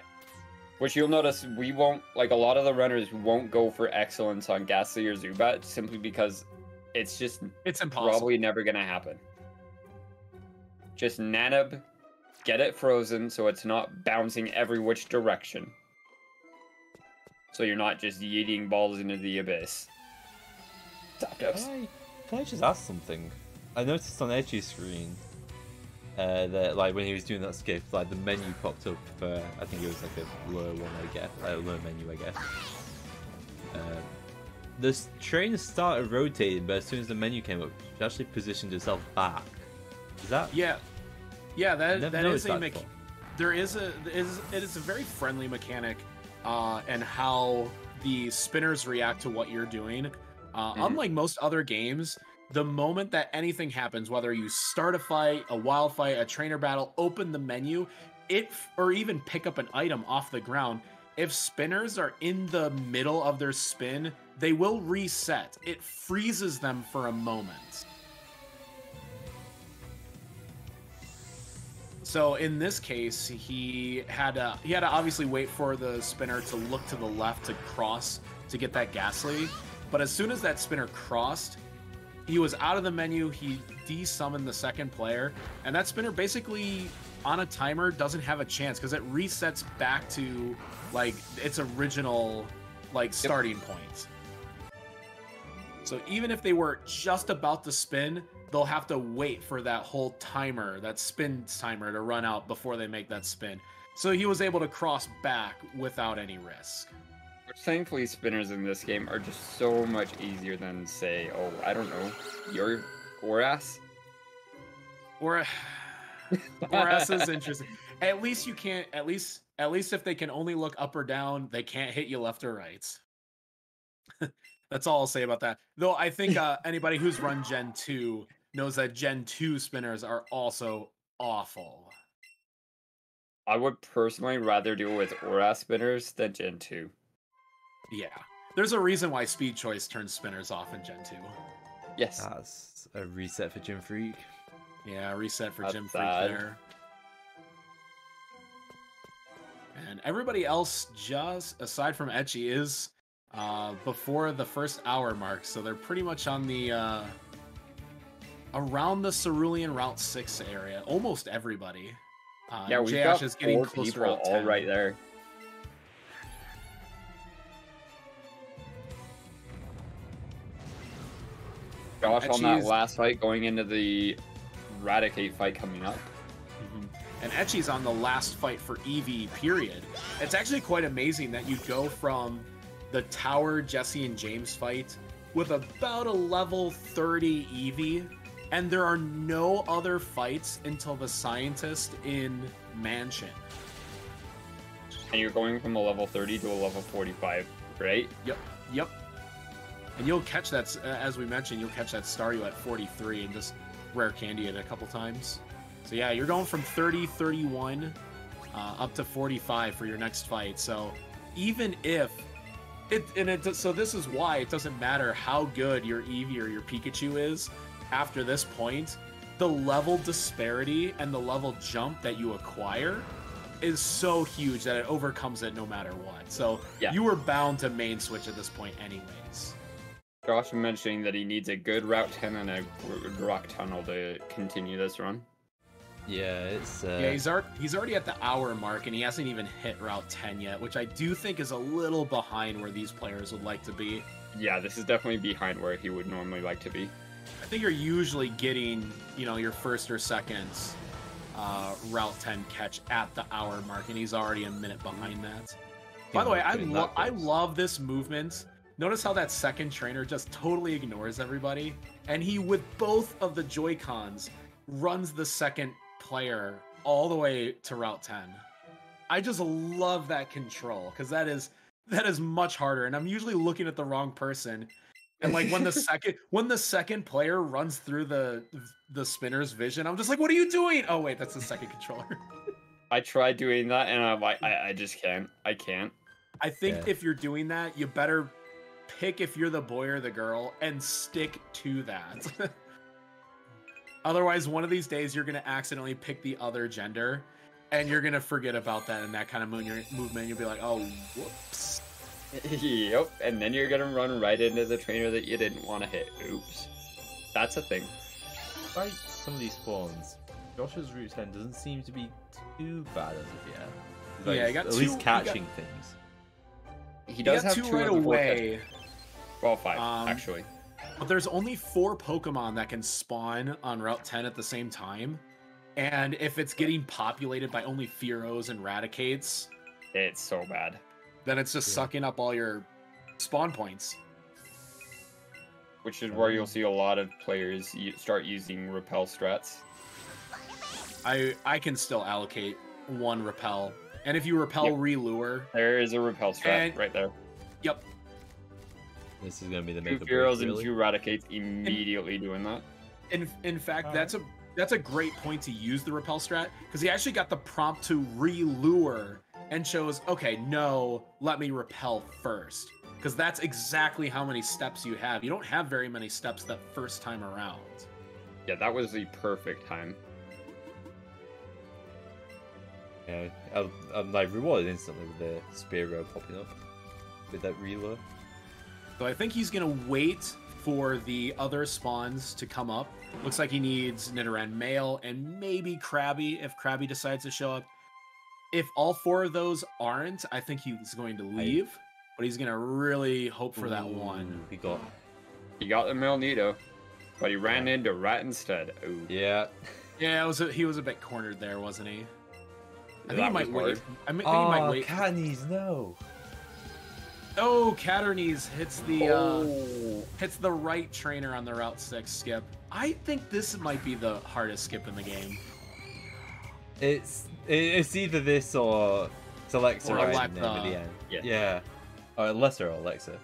Which you'll notice we won't, like a lot of the runners won't go for excellence on Ghastly or Zubat simply because it's impossible. Probably never gonna happen. Just Nanab, get it frozen so it's not bouncing every which direction. So you're not just yeeting balls into the abyss. Can I just ask something? I noticed on Edgy's screen that like when he was doing that skip, like the menu popped up for, I think it was like a lower one, I guess, a lower menu, I guess. The train started rotating, but as soon as the menu came up, it actually positioned itself back. Is that? Yeah, that is a before. There is it is a very friendly mechanic, and how the spinners react to what you're doing. Unlike most other games, the moment that anything happens, whether you start a fight, a wild fight, a trainer battle, open the menu, or even pick up an item off the ground, if spinners are in the middle of their spin, they will reset. It freezes them for a moment. So in this case, he had to obviously wait for the spinner to look to the left to cross to get that Ghastly. But as soon as that spinner crossed, he was out of the menu, he de-summoned the second player, and that spinner basically, on a timer, doesn't have a chance, because it resets back to, like, its original, like, starting point. So even if they were just about to spin, they'll have to wait for that whole timer, that spin timer, to run out before they make that spin. So he was able to cross back without any risk. Which thankfully spinners in this game are just so much easier than, say, oh, I don't know, your Oras? Oras is interesting. At least you can't, at least if they can only look up or down, they can't hit you left or right. That's all I'll say about that. Though I think anybody who's run Gen 2 knows that Gen 2 spinners are also awful. I would personally rather deal with Oras spinners than Gen 2. Yeah. There's a reason why Speed Choice turns spinners off in Gen 2. Yes. That's a reset for Gym Freak. Yeah, reset for That's Gym Freak sad. there. And everybody else, just aside from Etchy, is before the first hour mark, so they're pretty much on the around the Cerulean Route 6 area. Almost everybody. Yeah, we J-Ash got is getting 4 close to people Route all 10. right there. Josh on that last fight going into the Raticate fight coming up. And Etchy's on the last fight for Eevee, period. It's actually quite amazing that you go from the Tower Jesse and James fight with about a level 30 Eevee, and there are no other fights until the Scientist in Mansion. And you're going from a level 30 to a level 45, right? Yep. And you'll catch that, as we mentioned, you'll catch that Staryu at 43 and just rare candy it a couple times. So yeah, you're going from 30, 31 up to 45 for your next fight. So even if so this is why it doesn't matter how good your Eevee or your Pikachu is after this point, the level disparity and the level jump that you acquire is so huge that it overcomes it no matter what. So yeah, you were bound to main switch at this point anyways. Josh mentioning that he needs a good Route 10 and a good Rock Tunnel to continue this run. Yeah, it's yeah, he's already at the hour mark and he hasn't even hit Route 10 yet, which I do think is a little behind where these players would like to be. Yeah, this is definitely behind where he would normally like to be. I think you're usually getting, your first or second Route 10 catch at the hour mark, and he's already a minute behind that. By the way, I love this movement. Notice how that second trainer just totally ignores everybody, and he, with both of the Joy-Cons, runs the second player all the way to Route 10. I just love that control, because that is much harder, and I'm usually looking at the wrong person. And like when the second player runs through the spinner's vision, I'm just like, what are you doing? Oh wait, that's the second controller. I tried doing that and I'm like, I just can't. I can't. I think if you're doing that, you better pick if you're the boy or the girl and stick to that. Otherwise, one of these days you're gonna accidentally pick the other gender, and you're gonna forget about that in that kind of movement. You'll be like, oh, whoops. Yep, and then you're gonna run right into the trainer that you didn't want to hit. Oops. That's a thing. Despite some of these spawns, Josh's Route 10 doesn't seem to be too bad as of yet. Like, Yeah, he got at two- least he catching things. He does have 2 right of the 4 away. Well, 5, actually. But there's only 4 Pokemon that can spawn on Route 10 at the same time. And if it's getting populated by only Fearos and Raticates, It's so bad. then it's just sucking up all your spawn points. Which is where you'll see a lot of players start using repel strats. I can still allocate 1 repel. And if you repel relure, There is a repel strat And- right there. yep. This is going to be the 2 make or break, Fearos and really. 2 Raticates immediately doing that. In fact, that's a great point to use the repel strat, because he actually got the prompt to relure and chose, okay, no, let me repel first. Because that's exactly how many steps you have. You don't have very many steps that first time around. Yeah, that was the perfect time. Yeah, I'm like rewarded instantly with the Spearow popping up with that relure. So I think he's going to wait for the other spawns to come up. Looks like he needs Nidoran male and maybe Krabby if Krabby decides to show up. If all 4 of those aren't, I think he's going to leave. But he's going to really hope for that one. He got. He got the Magneto, but he ran into Rat instead. Ooh. Yeah. Yeah, he was a bit cornered there, wasn't he? I think That he might was wait. hard. I think he might wait. Cannies, no. Oh, Caternies hits the Oh. hits the right trainer on the Route 6 skip. I think this might be the hardest skip in the game. It's either this or Alexa Or right Alexa. in there at the end. Yeah. Yeah. Or Lesser or Alexa.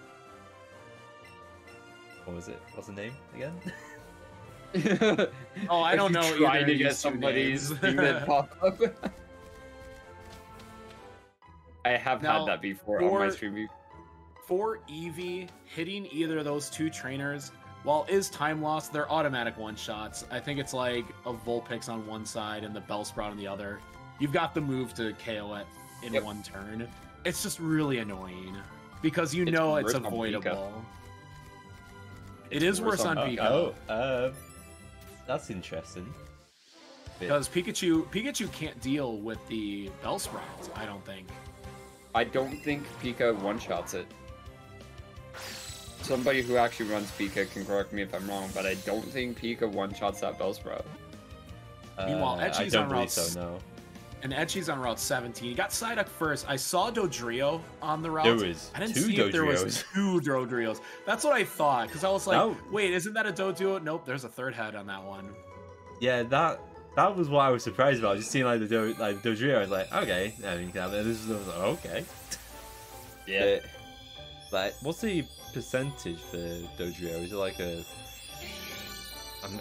What was it? What's the name again? Oh, I don't know. either Trying of to these get two somebody's names. thing that pop up. I have Now, had that before on my for- stream. For Eevee, hitting either of those 2 trainers, while is time loss, they're automatic one-shots. I think it's like a Vulpix on one side and the Bellsprout on the other. You've got the move to KO it in Yep. 1 turn. It's just really annoying because you It's know it's worse on avoidable. It's It is worse on Pika. That's interesting. Because Pikachu can't deal with the Bellsprout, I don't think. I don't think Pika one-shots it. Somebody who actually runs Pika can correct me if I'm wrong, but I don't think Pika one-shots that Bellsprout. Meanwhile, I Etchy's don't on believe routes. so, no. And Etchy's on Route 17. He got Psyduck first. I saw Dodrio on the route. There was I didn't 2 see if there was Dodrios. 2 Dodrios. That's what I thought, because I was like, No. wait, isn't that a Doduo? Nope, there's a 3rd head on that one. Yeah, that was what I was surprised about. Just seeing like the Dodrio, I was like, okay, I mean, this was like, okay. Yeah. Like, what's the percentage for Dodrio? Is it like a?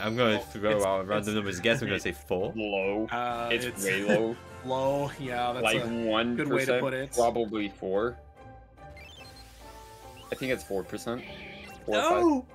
I'm going to throw out random numbers. I guess I'm going to say 4. Low. It's It's way low. low. Yeah, that's Like a 1%, good way to put it. probably 4. I think it's 4%. 4 or 5. No!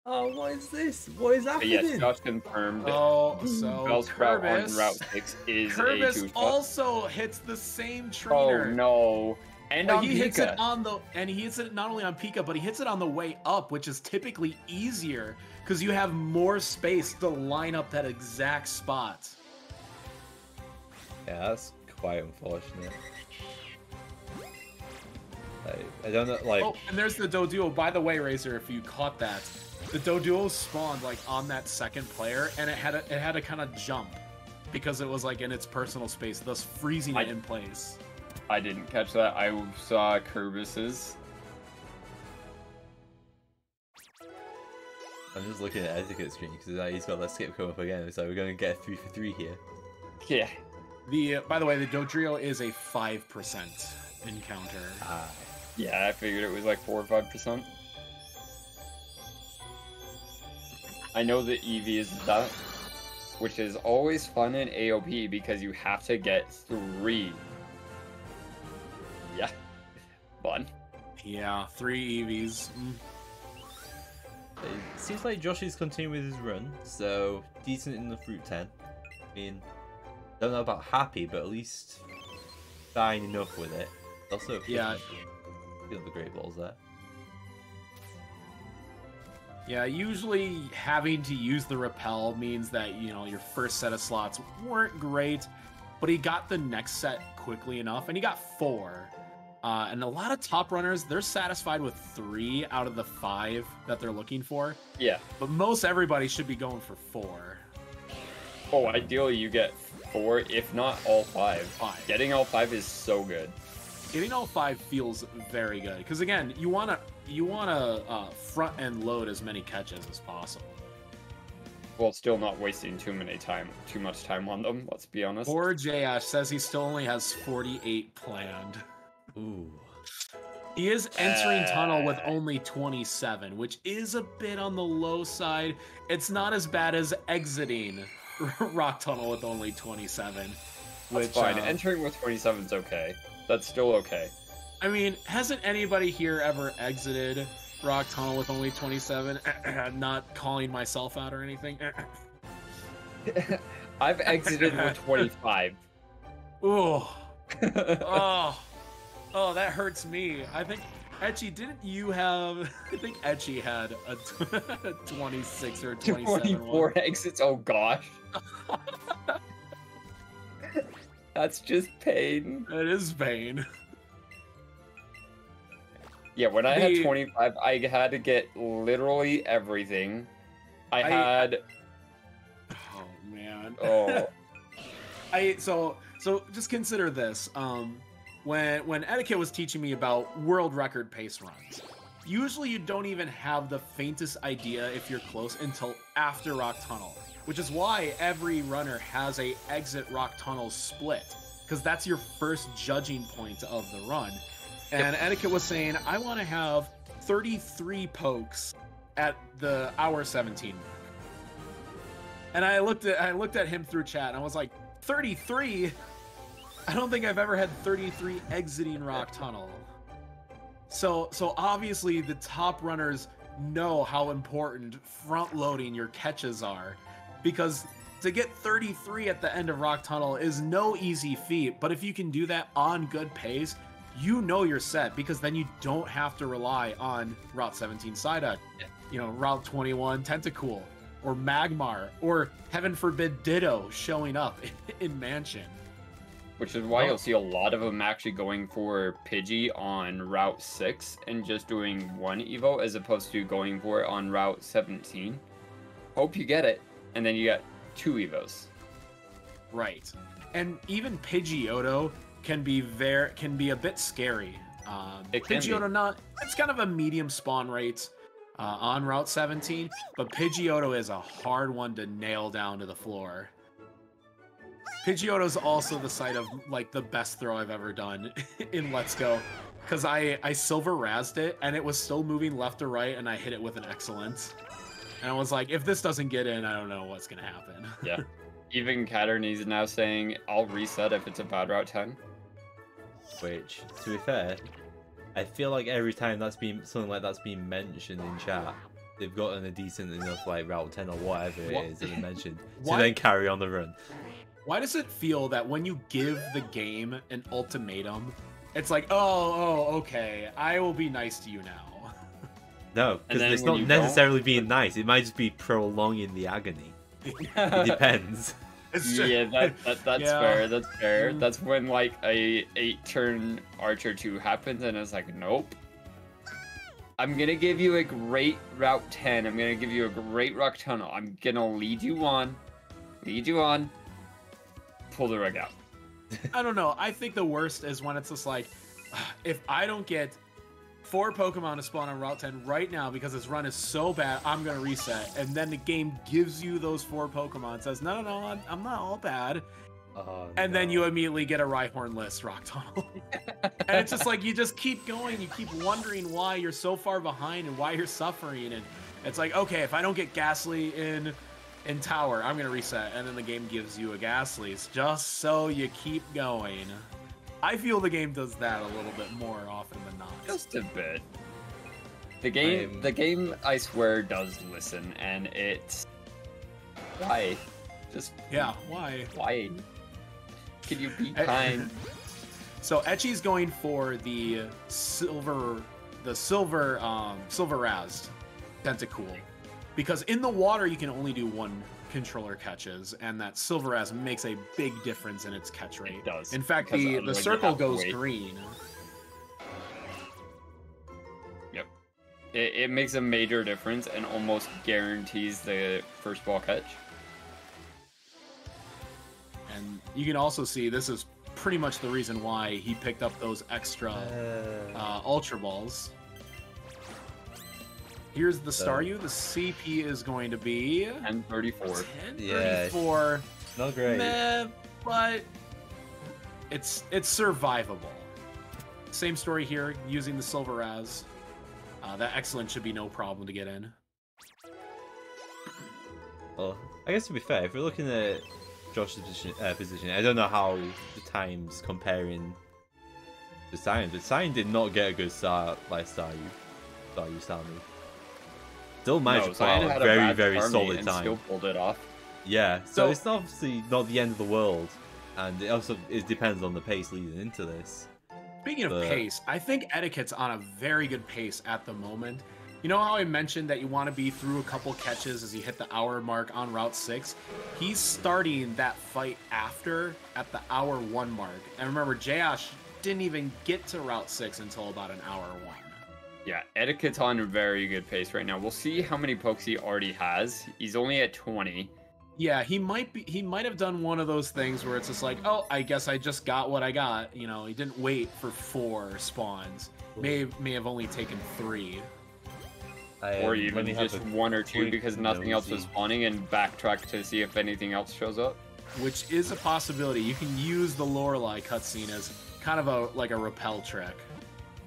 Oh, what is this? What is But happening? yes, Josh confirmed. Oh, so Bellsprout on Kerbis, Route 6 is a Kerbis 2-shot. also hits the same Oh trainer. no. And Like, on he hits it Pika. on the, and he hits it not only on Pika, but he hits it on the way up, which is typically easier because you have more space to line up that exact spot. Yeah, that's quite unfortunate. I don't know, like. Oh, and there's the Doduo. By the way, Razor, if you caught that, the Doduo spawned like on that second player, and it had to kind of jump because it was like in its personal space, thus freezing it in place. I didn't catch that. I saw Kerbis's. I'm just looking at Etiquette's screen because he's got that skip come up again, so we're going to get a 3 for 3 here. Yeah. By the way, the Dodrio is a 5% encounter. Yeah, I figured it was like 4 or 5%. I know that Eevee is that, which is always fun in AOP because you have to get 3. Yeah. Fun. Yeah, 3 Eevees. It seems like Josh is continuing with his run, so decent in the Fruit 10. I mean, Don't know about happy, but at least fine enough with it. Also, yeah. Feel the great balls there. Yeah, usually having to use the repel means that, you know, your first set of slots weren't great, but he got the next set quickly enough, and he got 4. And a lot of top runners, they're satisfied with 3 out of the 5 that they're looking for. Yeah. But most everybody should be going for 4. Oh, ideally you get 4, if not all 5. Getting all 5 is so good. Getting all 5 feels very good because again, you wanna front end load as many catches as possible. Well, still not wasting too much time on them. Let's be honest. Poor Jash says he still only has 48 planned. Ooh. He is entering tunnel with only 27, which is a bit on the low side. It's not as bad as exiting rock tunnel with only 27. That's fine. Entering with 27 is okay. That's still okay. I mean, hasn't anybody here ever exited rock tunnel with only 27? Not calling myself out or anything. I've exited with 25. Ooh. Oh, that hurts me. I think Etchy, didn't you have? I think Etchy had a 26 or 27. 24 one. Exits. Oh gosh. That's just pain. It is pain. Yeah, when I had 25, I had to get literally everything. I had. Oh man. Oh. So just consider this. When Etiquette was teaching me about world record pace runs, usually you don't even have the faintest idea if you're close until after rock tunnel, which is why every runner has a exit rock tunnel split, because that's your first judging point of the run. And Etiquette was saying, I want to have 33 pokes at the hour 17 mark. And I looked at him through chat and I was like, 33? I don't think I've ever had 33 exiting rock tunnel. So obviously the top runners know how important front loading your catches are, because to get 33 at the end of rock tunnel is no easy feat. But if you can do that on good pace, you know you're set, because then you don't have to rely on Route 17 Psyduck, Route 21 Tentacool, or Magmar, or heaven forbid Ditto showing up in Mansion. Which is why you'll see a lot of them actually going for Pidgey on Route 6 and just doing 1 Evo as opposed to going for it on Route 17. Hope you get it, and then you get 2 Evos. Right. And even Pidgeotto can be a bit scary. Pidgeotto it's kind of a medium spawn rate on Route 17, but Pidgeotto is a hard one to nail down to the floor. Pidgeotto is also the site of like the best throw I've ever done in Let's Go, because I silver razzed it and it was still moving left to right and I hit it with an excellence. And I was like, if this doesn't get in, I don't know what's gonna happen. Yeah. Even Catterney's now saying, I'll reset if it's a bad Route 10. Which, to be fair, I feel like every time something like that's been mentioned in chat, they've gotten a decent enough like Route 10 or whatever it is that they mentioned to then carry on the run. Why does it feel that when you give the game an ultimatum, it's like, oh, okay, I will be nice to you now? No, because it's not necessarily being nice. It might just be prolonging the agony. It depends. Yeah, that's fair. That's fair. That's when like a 8-turn Archer 2 happens, and it's like, nope. I'm gonna give you a great Route 10. I'm gonna give you a great Rock Tunnel. I'm gonna lead you on. Pull the rug out. I don't know. I think the worst is when it's just like, if I don't get 4 Pokemon to spawn on Route 10 right now because this run is so bad, I'm going to reset. And then the game gives you those 4 Pokemon, says, no, I'm not all bad. And then you immediately get a Rhyhorn-less Rock Tunnel. And it's just like, you just keep going. You keep wondering why you're so far behind and why you're suffering. And it's like, okay, if I don't get Ghastly in Tower, I'm going to reset. And then the game gives you a Ghastly just so you keep going. I feel the game does that a little bit more often than not. Just a bit. The game, I swear, does listen, and it's... Why? Just... Yeah, why? Why? Can you be kind? So Etchy's going for the silver Razz Tentacool, because in the water you can only do one controller catches, and that silver Razz makes a big difference in its catch rate. It does. In fact, the circle goes green. Yep. It makes a major difference and almost guarantees the first ball catch. And you can also see this is pretty much the reason why he picked up those extra Ultra Balls. Here's the Staryu. The CP is going to be 1034. 1034. Yeah, not great. Meh, but it's survivable. Same story here, using the Silver Razz. That excellent should be no problem to get in. Well, I guess to be fair, if we're looking at Josh's position, I don't know how the times comparing the Cyan, but Cyan did not get a good start like Staryu still managed to pull out a very solid time. Still pulled it off. Yeah, so it's obviously not the end of the world, and it depends on the pace leading into this. Speaking of pace, I think Etiquette's on a very good pace at the moment. You know how I mentioned that you want to be through a couple catches as you hit the hour mark on Route 6? He's starting that fight after at the hour 1 mark. And remember, Jayash didn't even get to Route 6 until about an hour 1. Yeah, Etiquette's on a very good pace right now. We'll see how many pokes he already has. He's only at 20. Yeah, he might have done one of those things where it's just like, oh, I guess I just got what I got. You know, he didn't wait for 4 spawns. May have only taken 3. Or even just 1 or 2 because nothing else was spawning, and backtrack to see if anything else shows up. Which is a possibility. You can use the Lorelei cutscene as kind of like a repel trick.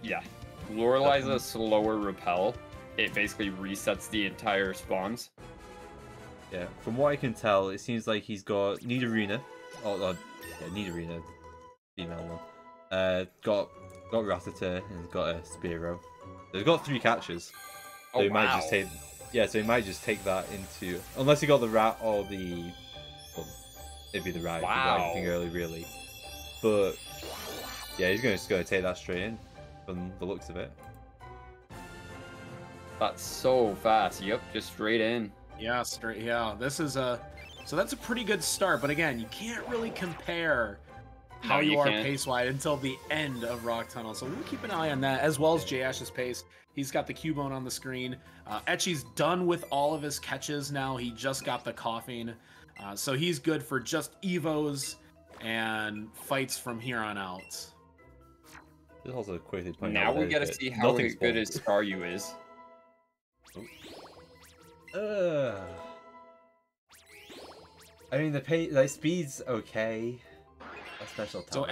Yeah. Lorelei's a slower repel. It basically resets the entire spawns. Yeah, from what I can tell, it seems like he's got Nidorina. Nidorina, female one. Got Rattata and got a Spearow. They've got 3 catches. So he might just take. Yeah, so he might just take that into, unless he got the rat or the. Well, it'd be the rat. Wow. Anything early, really. But yeah, he's just going to take that straight in, from the looks of it. That's so fast. Yep, just straight in. Yeah, straight. Yeah, this is so that's a pretty good start. But again, you can't really compare how you are pace-wise until the end of Rock Tunnel. So we'll keep an eye on that, as well as Jash's pace. He's got the Cubone on the screen. Etchy's done with all of his catches now. He just got the coughing. So he's good for just Evos and fights from here on out. This also quickly point now we gotta see how good his Staryu is. I mean, the pace, like, speed's okay. A special attack. So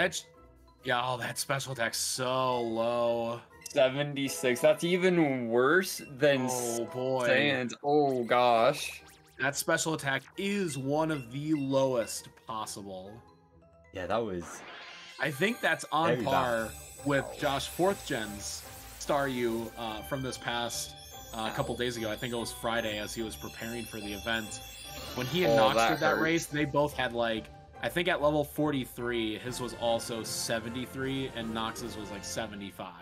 that special attack's so low. 76. That's even worse than Sans. Oh gosh. That special attack is one of the lowest possible. Yeah, that was. I think that's on par with Josh 4th Gen's Staryu from this past couple days ago. I think it was Friday as he was preparing for the event. When he and Nox did that race, they both had like, I think at level 43, his was also 73, and Nox's was like 75.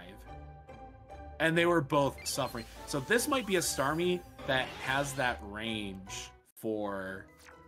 And they were both suffering. So this might be a Starmie that has that range for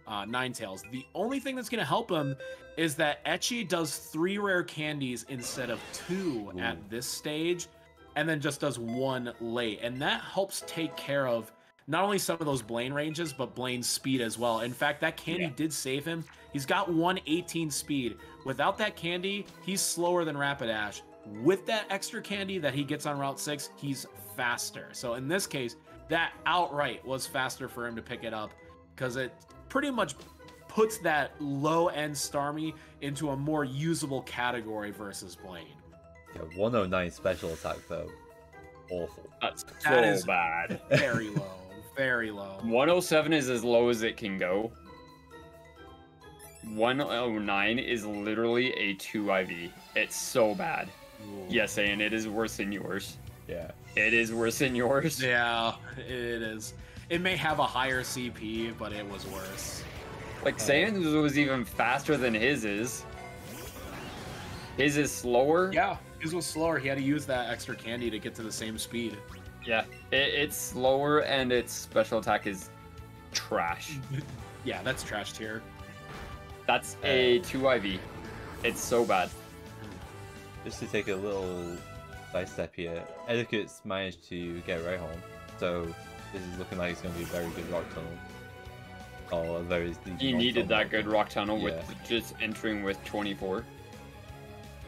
Ninetales. The only thing that's going to help him is that Etchy does 3 rare candies instead of 2 at this stage, and then just does 1 late. And that helps take care of not only some of those Blaine ranges, but Blaine's speed as well. In fact, that candy did save him. He's got 118 speed. Without that candy, he's slower than Rapidash. With that extra candy that he gets on Route 6, he's faster. So in this case, that outright was faster for him to pick it up, because it pretty much puts that low-end Starmie into a more usable category versus Blaine. Yeah, 109 special attack, though. Awful. That is bad. Very low. Very low. 107 is as low as it can go. 109 is literally a 2 IV. It's so bad. Ooh. Yes, and it is worse than yours. Yeah. It is worse than yours. Yeah, it is. It may have a higher CP, but it was worse. Like, Sans was even faster than his is. His is slower. Yeah, his was slower. He had to use that extra candy to get to the same speed. Yeah, it's slower, and its special attack is trash. Yeah, that's trash tier. That's a 2 IV. It's so bad. Just to take a little side step here, Etiquette's managed to get right home, so this is looking like it's going to be a very good rock tunnel. Oh, a very. He needed that good rock tunnel with just entering with 24.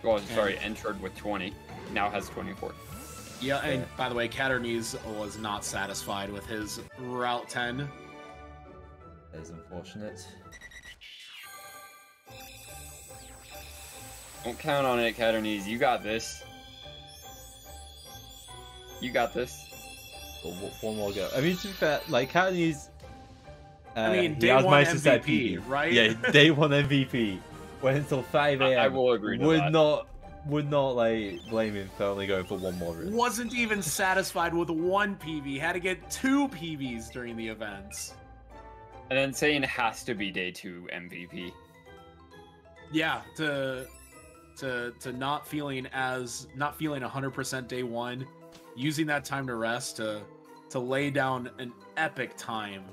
Oh, sorry, entered with 20. Now has 24. Yeah, and by the way, Caternies was not satisfied with his Route 10. That is unfortunate. Don't count on it, Caternies. You got this. You got this. Well, one more go. I mean, to be fair, like Caternies. I mean, day one MVP, right? Yeah, day one MVP. Went until 5 a.m. I will agree to that. Would not like blame him for only going for one more run. Wasn't even satisfied with one PB. Had to get 2 PBs during the events. And then saying has to be day 2 MVP. Yeah, to not feeling 100% day 1, using that time to rest to lay down an epic time.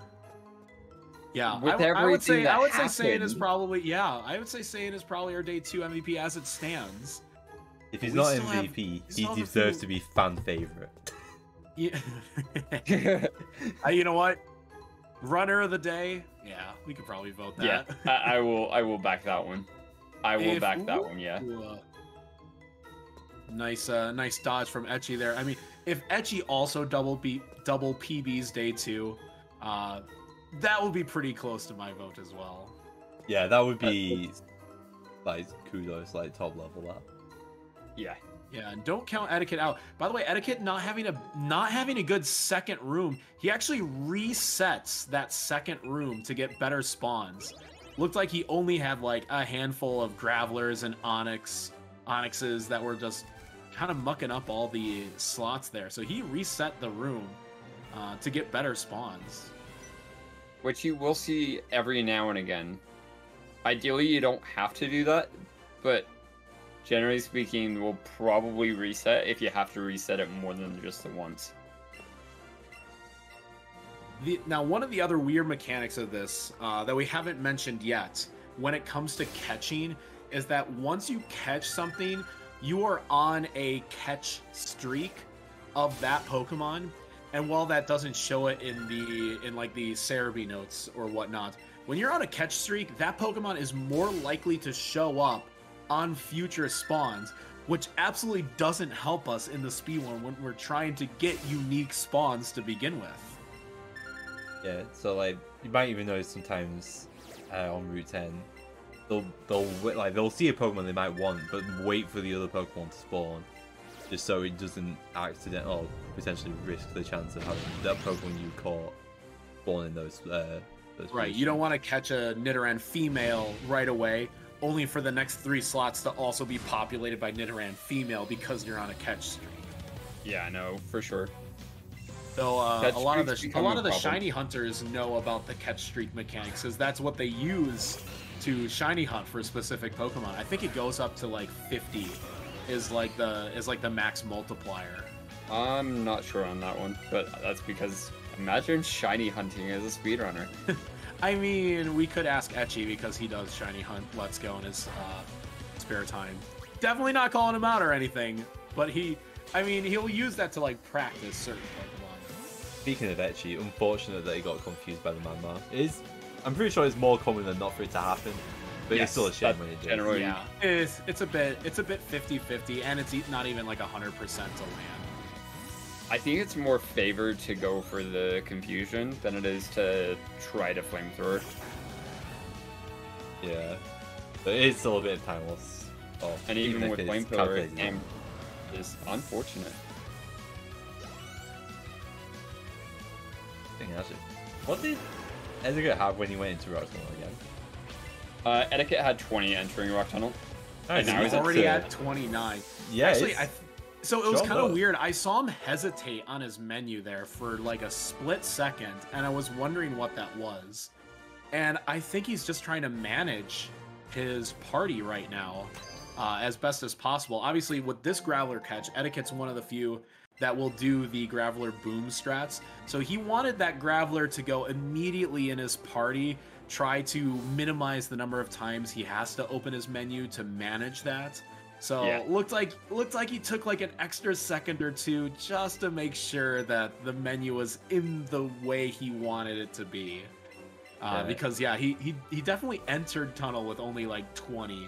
Yeah, I would say Saiyan is probably I would say Saiyan is probably our day 2 MVP as it stands. If he's not MVP, he deserves to be fan favorite. Yeah. You know what? Runner of the day. Yeah, we could probably vote that. Yeah, I will back that one. I will back that one. Yeah. Nice dodge from Etchy there. I mean, if Etchy also double PB's day 2, that would be pretty close to my vote as well. Yeah, that would be like kudos, like top level that. Yeah. Yeah, and don't count Etiquette out. By the way, Etiquette not having a good second room, he actually resets that second room to get better spawns. Looked like he only had like a handful of Gravelers and Onyxes that were just kind of mucking up all the slots there. So he reset the room to get better spawns. Which you will see every now and again. Ideally, you don't have to do that, but generally speaking, we'll probably reset if you have to reset it more than just the once. Now, one of the other weird mechanics of this that we haven't mentioned yet, when it comes to catching, is that once you catch something, you are on a catch streak of that Pokemon. And while that doesn't show it in the Cerebi notes or whatnot, when you're on a catch streak, that Pokemon is more likely to show up on future spawns, which absolutely doesn't help us in the speed one when we're trying to get unique spawns to begin with. Yeah, so like you might even notice sometimes on Route 10, they'll see a Pokemon they might want, but wait for the other Pokemon to spawn, just so it doesn't potentially risk the chance of having that Pokemon you caught spawn in those right, you don't want to catch a Nidoran female right away, only for the next 3 slots to also be populated by Nidoran female because you're on a catch streak. Yeah, I know for sure. So a lot of the shiny hunters know about the catch streak mechanics, because that's what they use to shiny hunt for specific Pokemon. I think it goes up to like 50 is like the max multiplier. I'm not sure on that one, but that's because imagine shiny hunting as a speedrunner. I mean, we could ask Etchy because he does shiny hunt Let's Go in his spare time. Definitely not calling him out or anything, but he'll use that to like practice certain Pokemon. Speaking of Etchy, unfortunate that he got confused by the Manma. I'm pretty sure it's more common than not for it to happen, but it's still a shame when it does. Generally, yeah, it's a bit 50-50, and it's not even like 100% to land. I think it's more favored to go for the confusion than it is to try to flamethrower. Yeah, but it's still a bit timeless. Oh, and even with flamethrower, it is unfortunate. What did Etiquette have when he went into Rock Tunnel again? Etiquette had 20 entering Rock Tunnel. Nice. And now he's already at 29. Yeah, actually, so it was kind of weird. I saw him hesitate on his menu there for like a split second, and I was wondering what that was. And I think he's just trying to manage his party right now. as best as possible. Obviously, with this Graveler catch, Etiquette's one of the few that will do the Graveler boom strats. So he wanted that Graveler to go immediately in his party, try to minimize the number of times he has to open his menu to manage that. So Yeah. looked like he took like an extra second or two just to make sure that the menu was in the way he wanted it to be. Because yeah, he definitely entered tunnel with only like 20.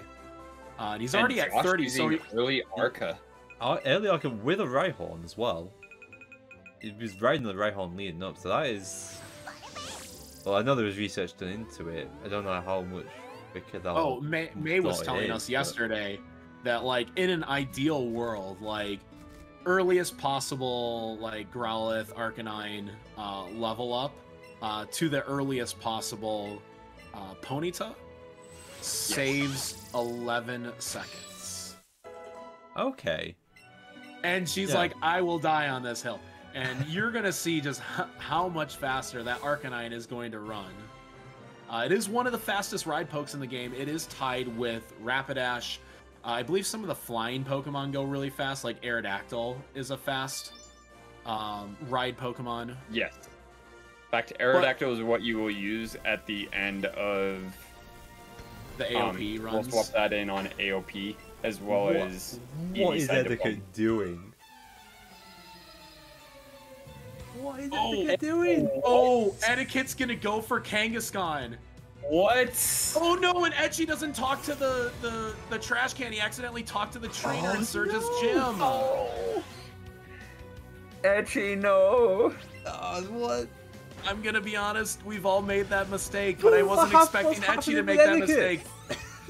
And he's already at 30, so early Arca. Early Arca with a Rhyhorn as well. He was riding the Rhyhorn leading up, so that is... Well, I know there was research done into it. I don't know how much because May was telling us yesterday that like in an ideal world, like earliest possible like Growlithe Arcanine level up to the earliest possible Ponyta saves 11 seconds. Okay. And she's like, I will die on this hill. And you're going to see just how much faster that Arcanine is going to run. It is one of the fastest ride pokes in the game. It is tied with Rapidash. I believe some of the flying Pokemon go really fast, like Aerodactyl is a fast ride Pokemon. Yes. In fact, Aerodactyl is what you will use at the end of the AOP runs. We'll swap that in on AOP as well as... What is Etiquette doing? What is Etiquette doing? Oh, Etiquette's gonna go for Kangaskhan. What? Oh no, and Etchy doesn't talk to the trash can. He accidentally talked to the trainer in Surge's gym. Oh. Etchy, no. What? I'm gonna be honest, we've all made that mistake, but I wasn't expecting Etchy to make that mistake.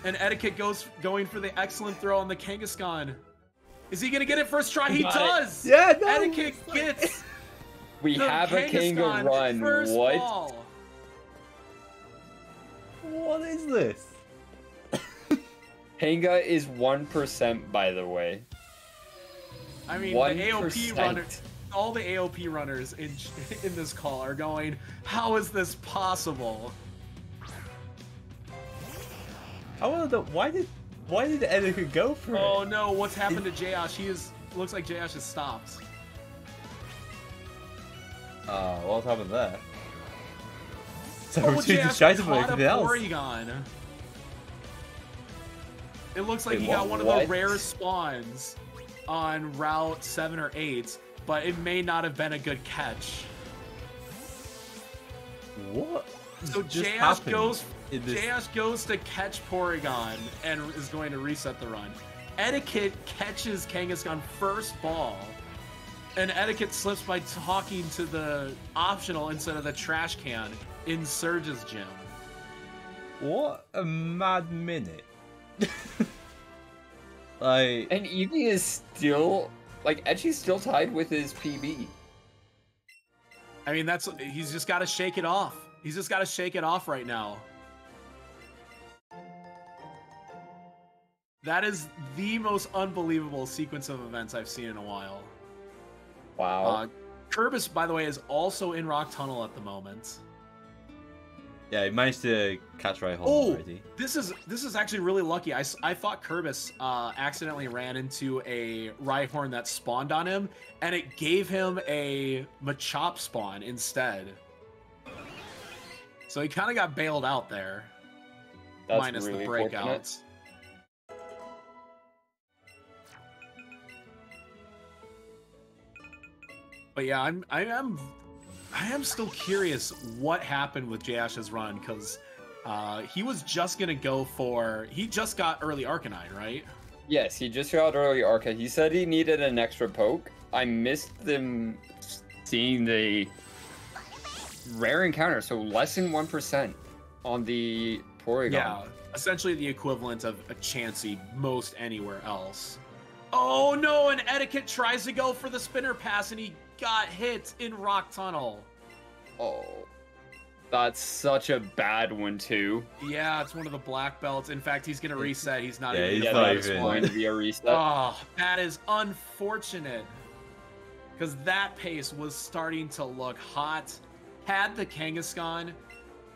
And Etiquette going for the excellent throw on the Kangaskhan. Is he gonna get it first try? He does! Yeah, no. Etiquette gets... We have a Kanga run. What? Ball. What is this? Kanga is 1%, by the way. I mean, 1%. The AOP runners, all the AOP runners in this call are going, how is this possible? I want to know, why did Etiquette go for it? Oh no, what's happened to Jayosh? Looks like Jayosh has stopped. What's happened there? So Jayosh distracted by caught anything else. Porygon. It looks like he got one of the rare spawns on Route 7 or 8, but it may not have been a good catch. What? So Jayosh goes to catch Porygon and is going to reset the run. Etiquette catches Kangaskhan first ball, and Etiquette slips by talking to the optional instead of the trash can in Surge's gym. What a mad minute. Like, and Eevee is still, like, Etchy's still tied with his PB. I mean, he's just got to shake it off. He's just got to shake it off right now. That is the most unbelievable sequence of events I've seen in a while. Wow. Kerbis, by the way, is also in Rock Tunnel at the moment. Yeah, he managed to catch Rhyhorn already. This is actually really lucky. I thought Kerbis accidentally ran into a Rhyhorn that spawned on him, and it gave him a Machop spawn instead. So he kind of got bailed out there. That's minus really the breakouts. But yeah, I am still curious what happened with Jayosh's run, because he was just gonna go for, he just got early Arcanine, right? Yes, he just got early Arca. He said he needed an extra poke. I missed them seeing the rare encounter, so less than 1% on the Porygon. Yeah, essentially the equivalent of a Chansey most anywhere else. Oh no, and Etiquette tries to go for the spinner pass, and he got hit in Rock Tunnel. Oh, that's such a bad one too. Yeah, it's one of the black belts. In fact, he's gonna reset. He's not even. He's not even going to be a reset. Oh, that is unfortunate, because that pace was starting to look hot. Had the Kangaskhan,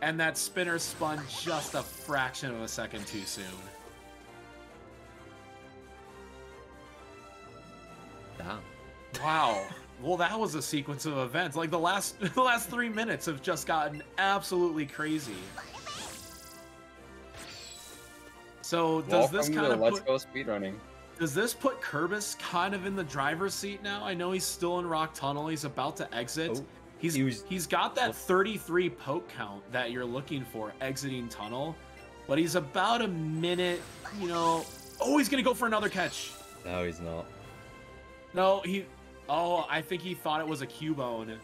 and that spinner spun just a fraction of a second too soon. Wow. Well, that was a sequence of events. Like the last 3 minutes have just gotten absolutely crazy. So does this kind of Let's Go speedrunning? Does this put Kerbis kind of in the driver's seat now? I know he's still in Rock Tunnel. He's about to exit. Oh, he's got that 33 poke count that you're looking for exiting Tunnel, but he's about a minute. You know. Oh, he's gonna go for another catch. No, he's not. No, Oh, I think he thought it was a Cubone,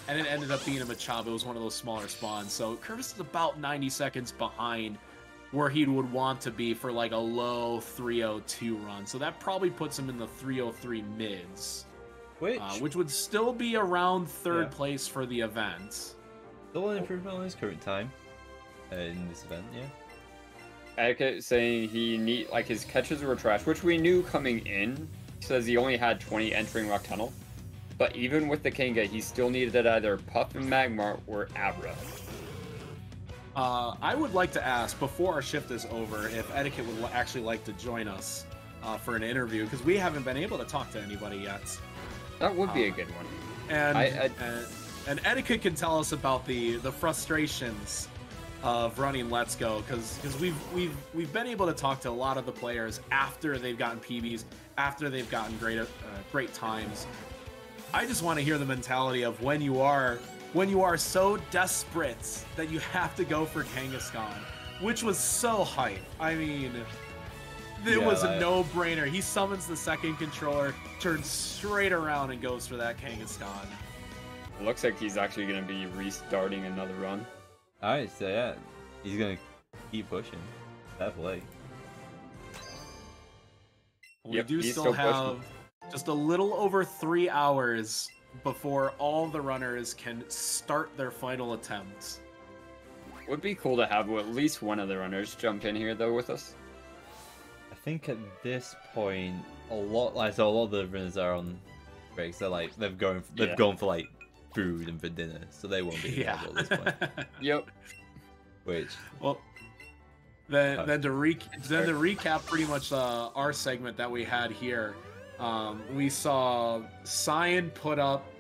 and it ended up being a Machop. It was one of those smaller spawns. So Kerbis is about 90 seconds behind where he would want to be for like a low 302 run. So that probably puts him in the 303 mids, which would still be around third place for the event. Still an improvement on his current time in this event, yeah. Etiquette saying his catches were trash, which we knew coming in. Says he only had 20 entering Rock Tunnel, but even with the Kanga, he still needed either Puff and Magmar or Abra. I would like to ask, before our shift is over, if Etiquette would actually like to join us for an interview, because we haven't been able to talk to anybody yet. That would be a good one. And Etiquette can tell us about the frustrations of running Let's Go, because we've been able to talk to a lot of the players after they've gotten PBs, after they've gotten great times. I just want to hear the mentality of when you are so desperate that you have to go for Kangaskhan, which was so hype. I mean, it was a no-brainer. He summons the second controller, turns straight around, and goes for that Kangaskhan. It looks like he's actually going to be restarting another run. Alright, so yeah, he's going to keep pushing. Definitely. We do still have just a little over 3 hours before all the runners can start their final attempts. Would be cool to have at least one of the runners jump in here though with us. I think at this point, a lot of the runners are on breaks. They're they've gone for like food and for dinner, so they won't be available at this point. Yep. Then to recap pretty much our segment that we had here, we saw Cyan put up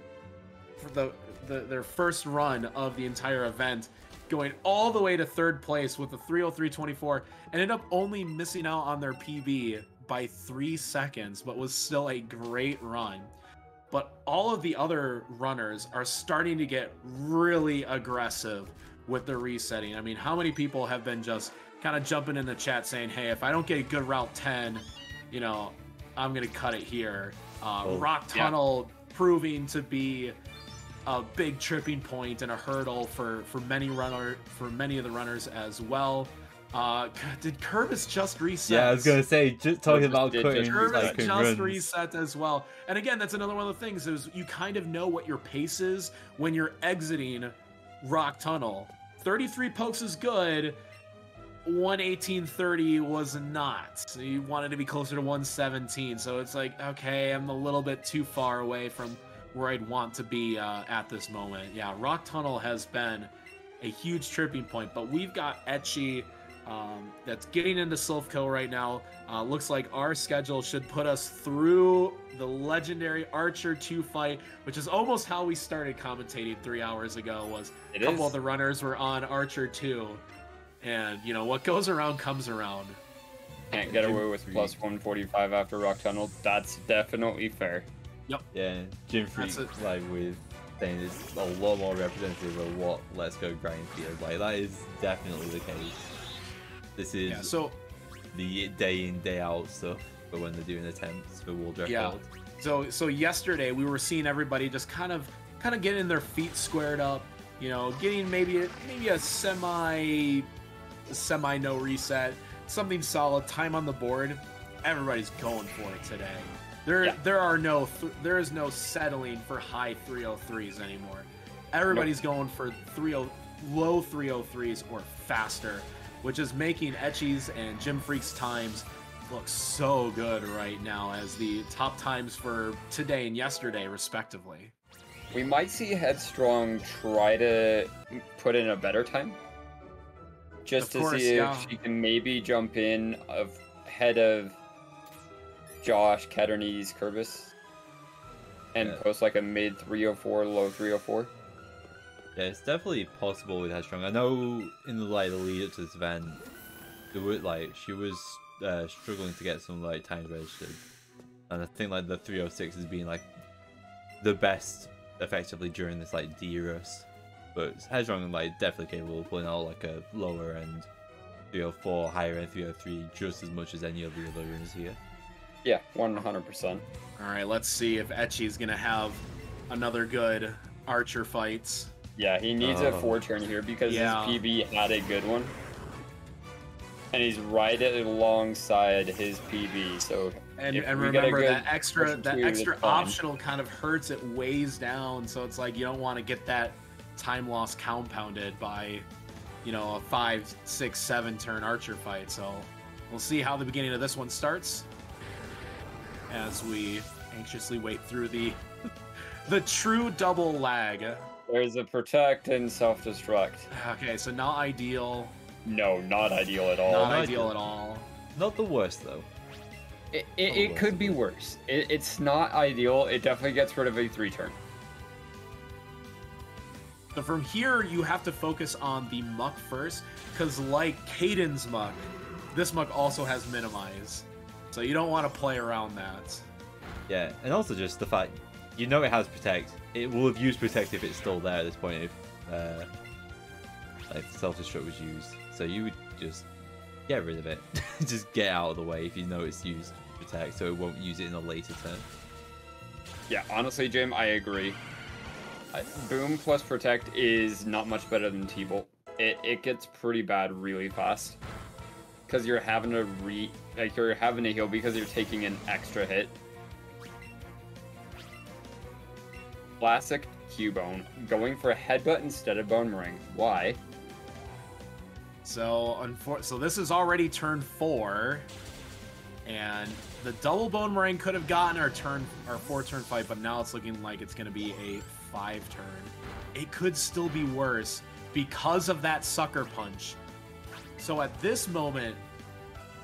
for their first run of the entire event, going all the way to third place with a 3:03.24, ended up only missing out on their PB by 3 seconds, but was still a great run. But all of the other runners are starting to get really aggressive with the resetting. I mean, how many people have been just kind of jumping in the chat saying, hey, if I don't get a good Route 10, you know, I'm going to cut it here. Rock Tunnel proving to be a big tripping point and a hurdle for many of the runners as well. Did Kerbis just reset? Yeah, I was gonna say, just talking about quitting. Kerbis just reset as well. And again, that's another one of the things is you kind of know what your pace is when you're exiting Rock Tunnel. 33 pokes is good. 118.30 was not. So you wanted to be closer to 117. So it's like, okay, I'm a little bit too far away from where I'd want to be at this moment. Yeah, Rock Tunnel has been a huge tripping point, but we've got Etchy that's getting into Silphco right now. Looks like our schedule should put us through the legendary Archer 2 fight, which is almost how we started commentating 3 hours ago. Was a couple of the runners were on Archer 2, and you know what goes around comes around. Can't get away with plus 145 after Rock Tunnel. That's definitely fair. Yep. Yeah, Jim Freak with saying it's a lot more representative of what Let's Go grind feels like. That is definitely the case. This is the day in, day out stuff for when they're doing attempts for world record. Yeah. So yesterday we were seeing everybody just kind of getting their feet squared up, you know, getting maybe a semi no reset, something solid, time on the board. Everybody's going for it today. There is no settling for high 303s anymore. Everybody's going for low 303s or faster, which is making Etchy's and Jim Freak's times look so good right now as the top times for today and yesterday, respectively. We might see Headstrong try to put in a better time, just to see if she can maybe jump in ahead of Josh, Caternies, Kerbis. and post like a mid 304, low 304. Yeah, it's definitely possible with Headstrong. I know in the lead up to this event, there were she was struggling to get some times registered, and I think the 306 has been the best effectively during this D-Rust. But Headstrong definitely capable of pulling out a lower end 304, higher end 303 just as much as any of the other runners here. Yeah, 100%. All right, let's see if Etchy's gonna have another good Archer fights. Yeah, he needs a 4-turn here because his PB had a good one. And he's right alongside his PB, so and remember that extra optional kind of hurts, it weighs down, so it's you don't want to get that time loss compounded by a 5, 6, 7 turn Archer fight. So we'll see how the beginning of this one starts as we anxiously wait through the true double lag. There's a protect and self-destruct. Okay, so not ideal. No, not ideal at all. Not ideal at all. Not the worst though. It could be worse. It's not ideal. It definitely gets rid of a 3-turn. So from here, you have to focus on the Muck first, because like Caden's Muck, this Muck also has Minimize. So you don't want to play around that. Yeah, and also just the fact, it has Protect. It will have used Protect if it's still there at this point, if Self-Destruct was used. So you would just get rid of it. Just get out of the way if you know it's used Protect, so it won't use it in a later turn. Yeah, honestly, Jim, I agree. Boom plus Protect is not much better than T-Bolt. It gets pretty bad really fast. Because you're having to you're having to heal because you're taking an extra hit. Classic Cubone, going for a headbutt instead of Bone Ring. Why? So this is already turn 4, and the double Bone Ring could have gotten our 4-turn fight, but now it's looking like it's going to be a 5-turn. It could still be worse because of that Sucker Punch. So at this moment,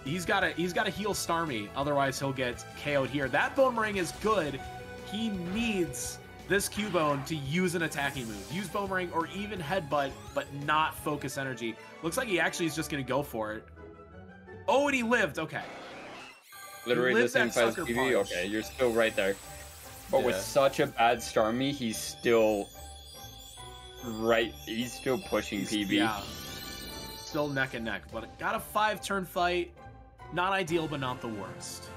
he's got to heal Starmie, otherwise he'll get KO'd here. That Bone Ring is good. He needs this Cubone to use an attacking move. Use Bone Ring or even Headbutt, but not focus energy. Looks like he actually is just going to go for it. Oh, and he lived. Okay. Literally the same fight as PB? Okay, you're still right there. But with such a bad Starmie, he's still he's still pushing PB. Yeah. Still neck and neck, but got a 5-turn fight. Not ideal, but not the worst.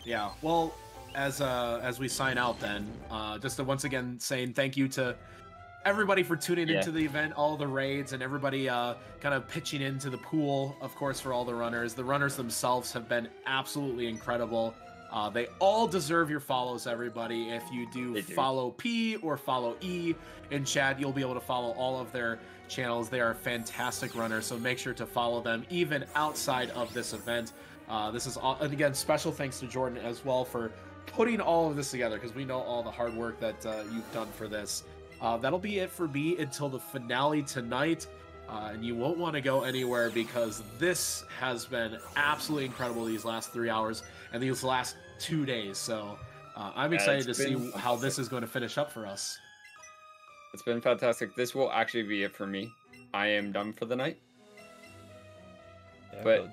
Yeah, well, as we sign out then, just to once again saying thank you to everybody for tuning into the event, all the raids, and everybody kind of pitching into the pool, of course, for all the runners. The runners themselves have been absolutely incredible. They all deserve your follows, everybody. If you do follow P or follow E in chat, you'll be able to follow all of their channels. They are fantastic runners, so make sure to follow them even outside of this event. This is all, and again, special thanks to Jordan as well for putting all of this together, because we know all the hard work that you've done for this. That'll be it for me until the finale tonight, and you won't want to go anywhere because this has been absolutely incredible these last 3 hours and these last 2 days. So I'm excited to see how this is going to finish up for us. It's been fantastic. This will actually be it for me. I am done for the night. Yeah, but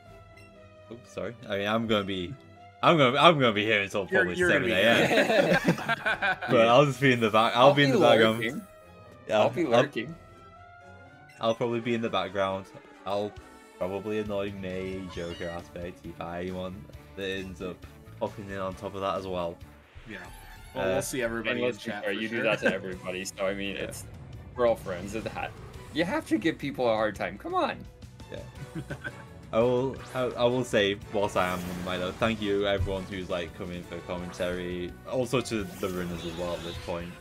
oops, sorry. I mean, I'm gonna be here until probably 7 a.m. But I'll just be in the back. I'll be in the background. I'll be lurking. I'll probably be in the background. I'll probably annoy May Joker aspect if I want that ends up popping in on top of that as well. Yeah. Well, we'll see everybody in chat. You do that to everybody, so I mean, we're all friends. You have to give people a hard time. Come on. Yeah. I will say, whilst I am on my note, thank you everyone who's come in for commentary, also to the runners as well at this point.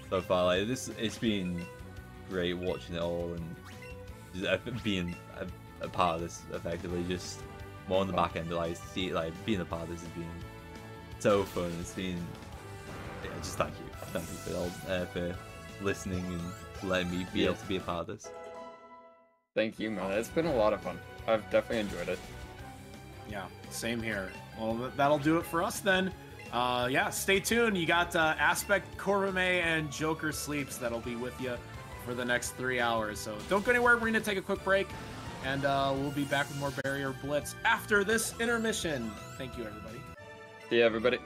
So far, it's been great watching it all and just being a part of this effectively. Just more on the back end, being a part of this has been so fun. It's been just thank you for listening and letting me be able to be a part of this. Thank you, man. It's been a lot of fun. I've definitely enjoyed it. Yeah, same here. Well, that'll do it for us then. Yeah, stay tuned. You got Aspect, Corvame, and Joker Sleeps that'll be with you for the next 3 hours. So don't go anywhere. We're going to take a quick break, and we'll be back with more Barrier Blitz after this intermission. Thank you, everybody. See you, everybody.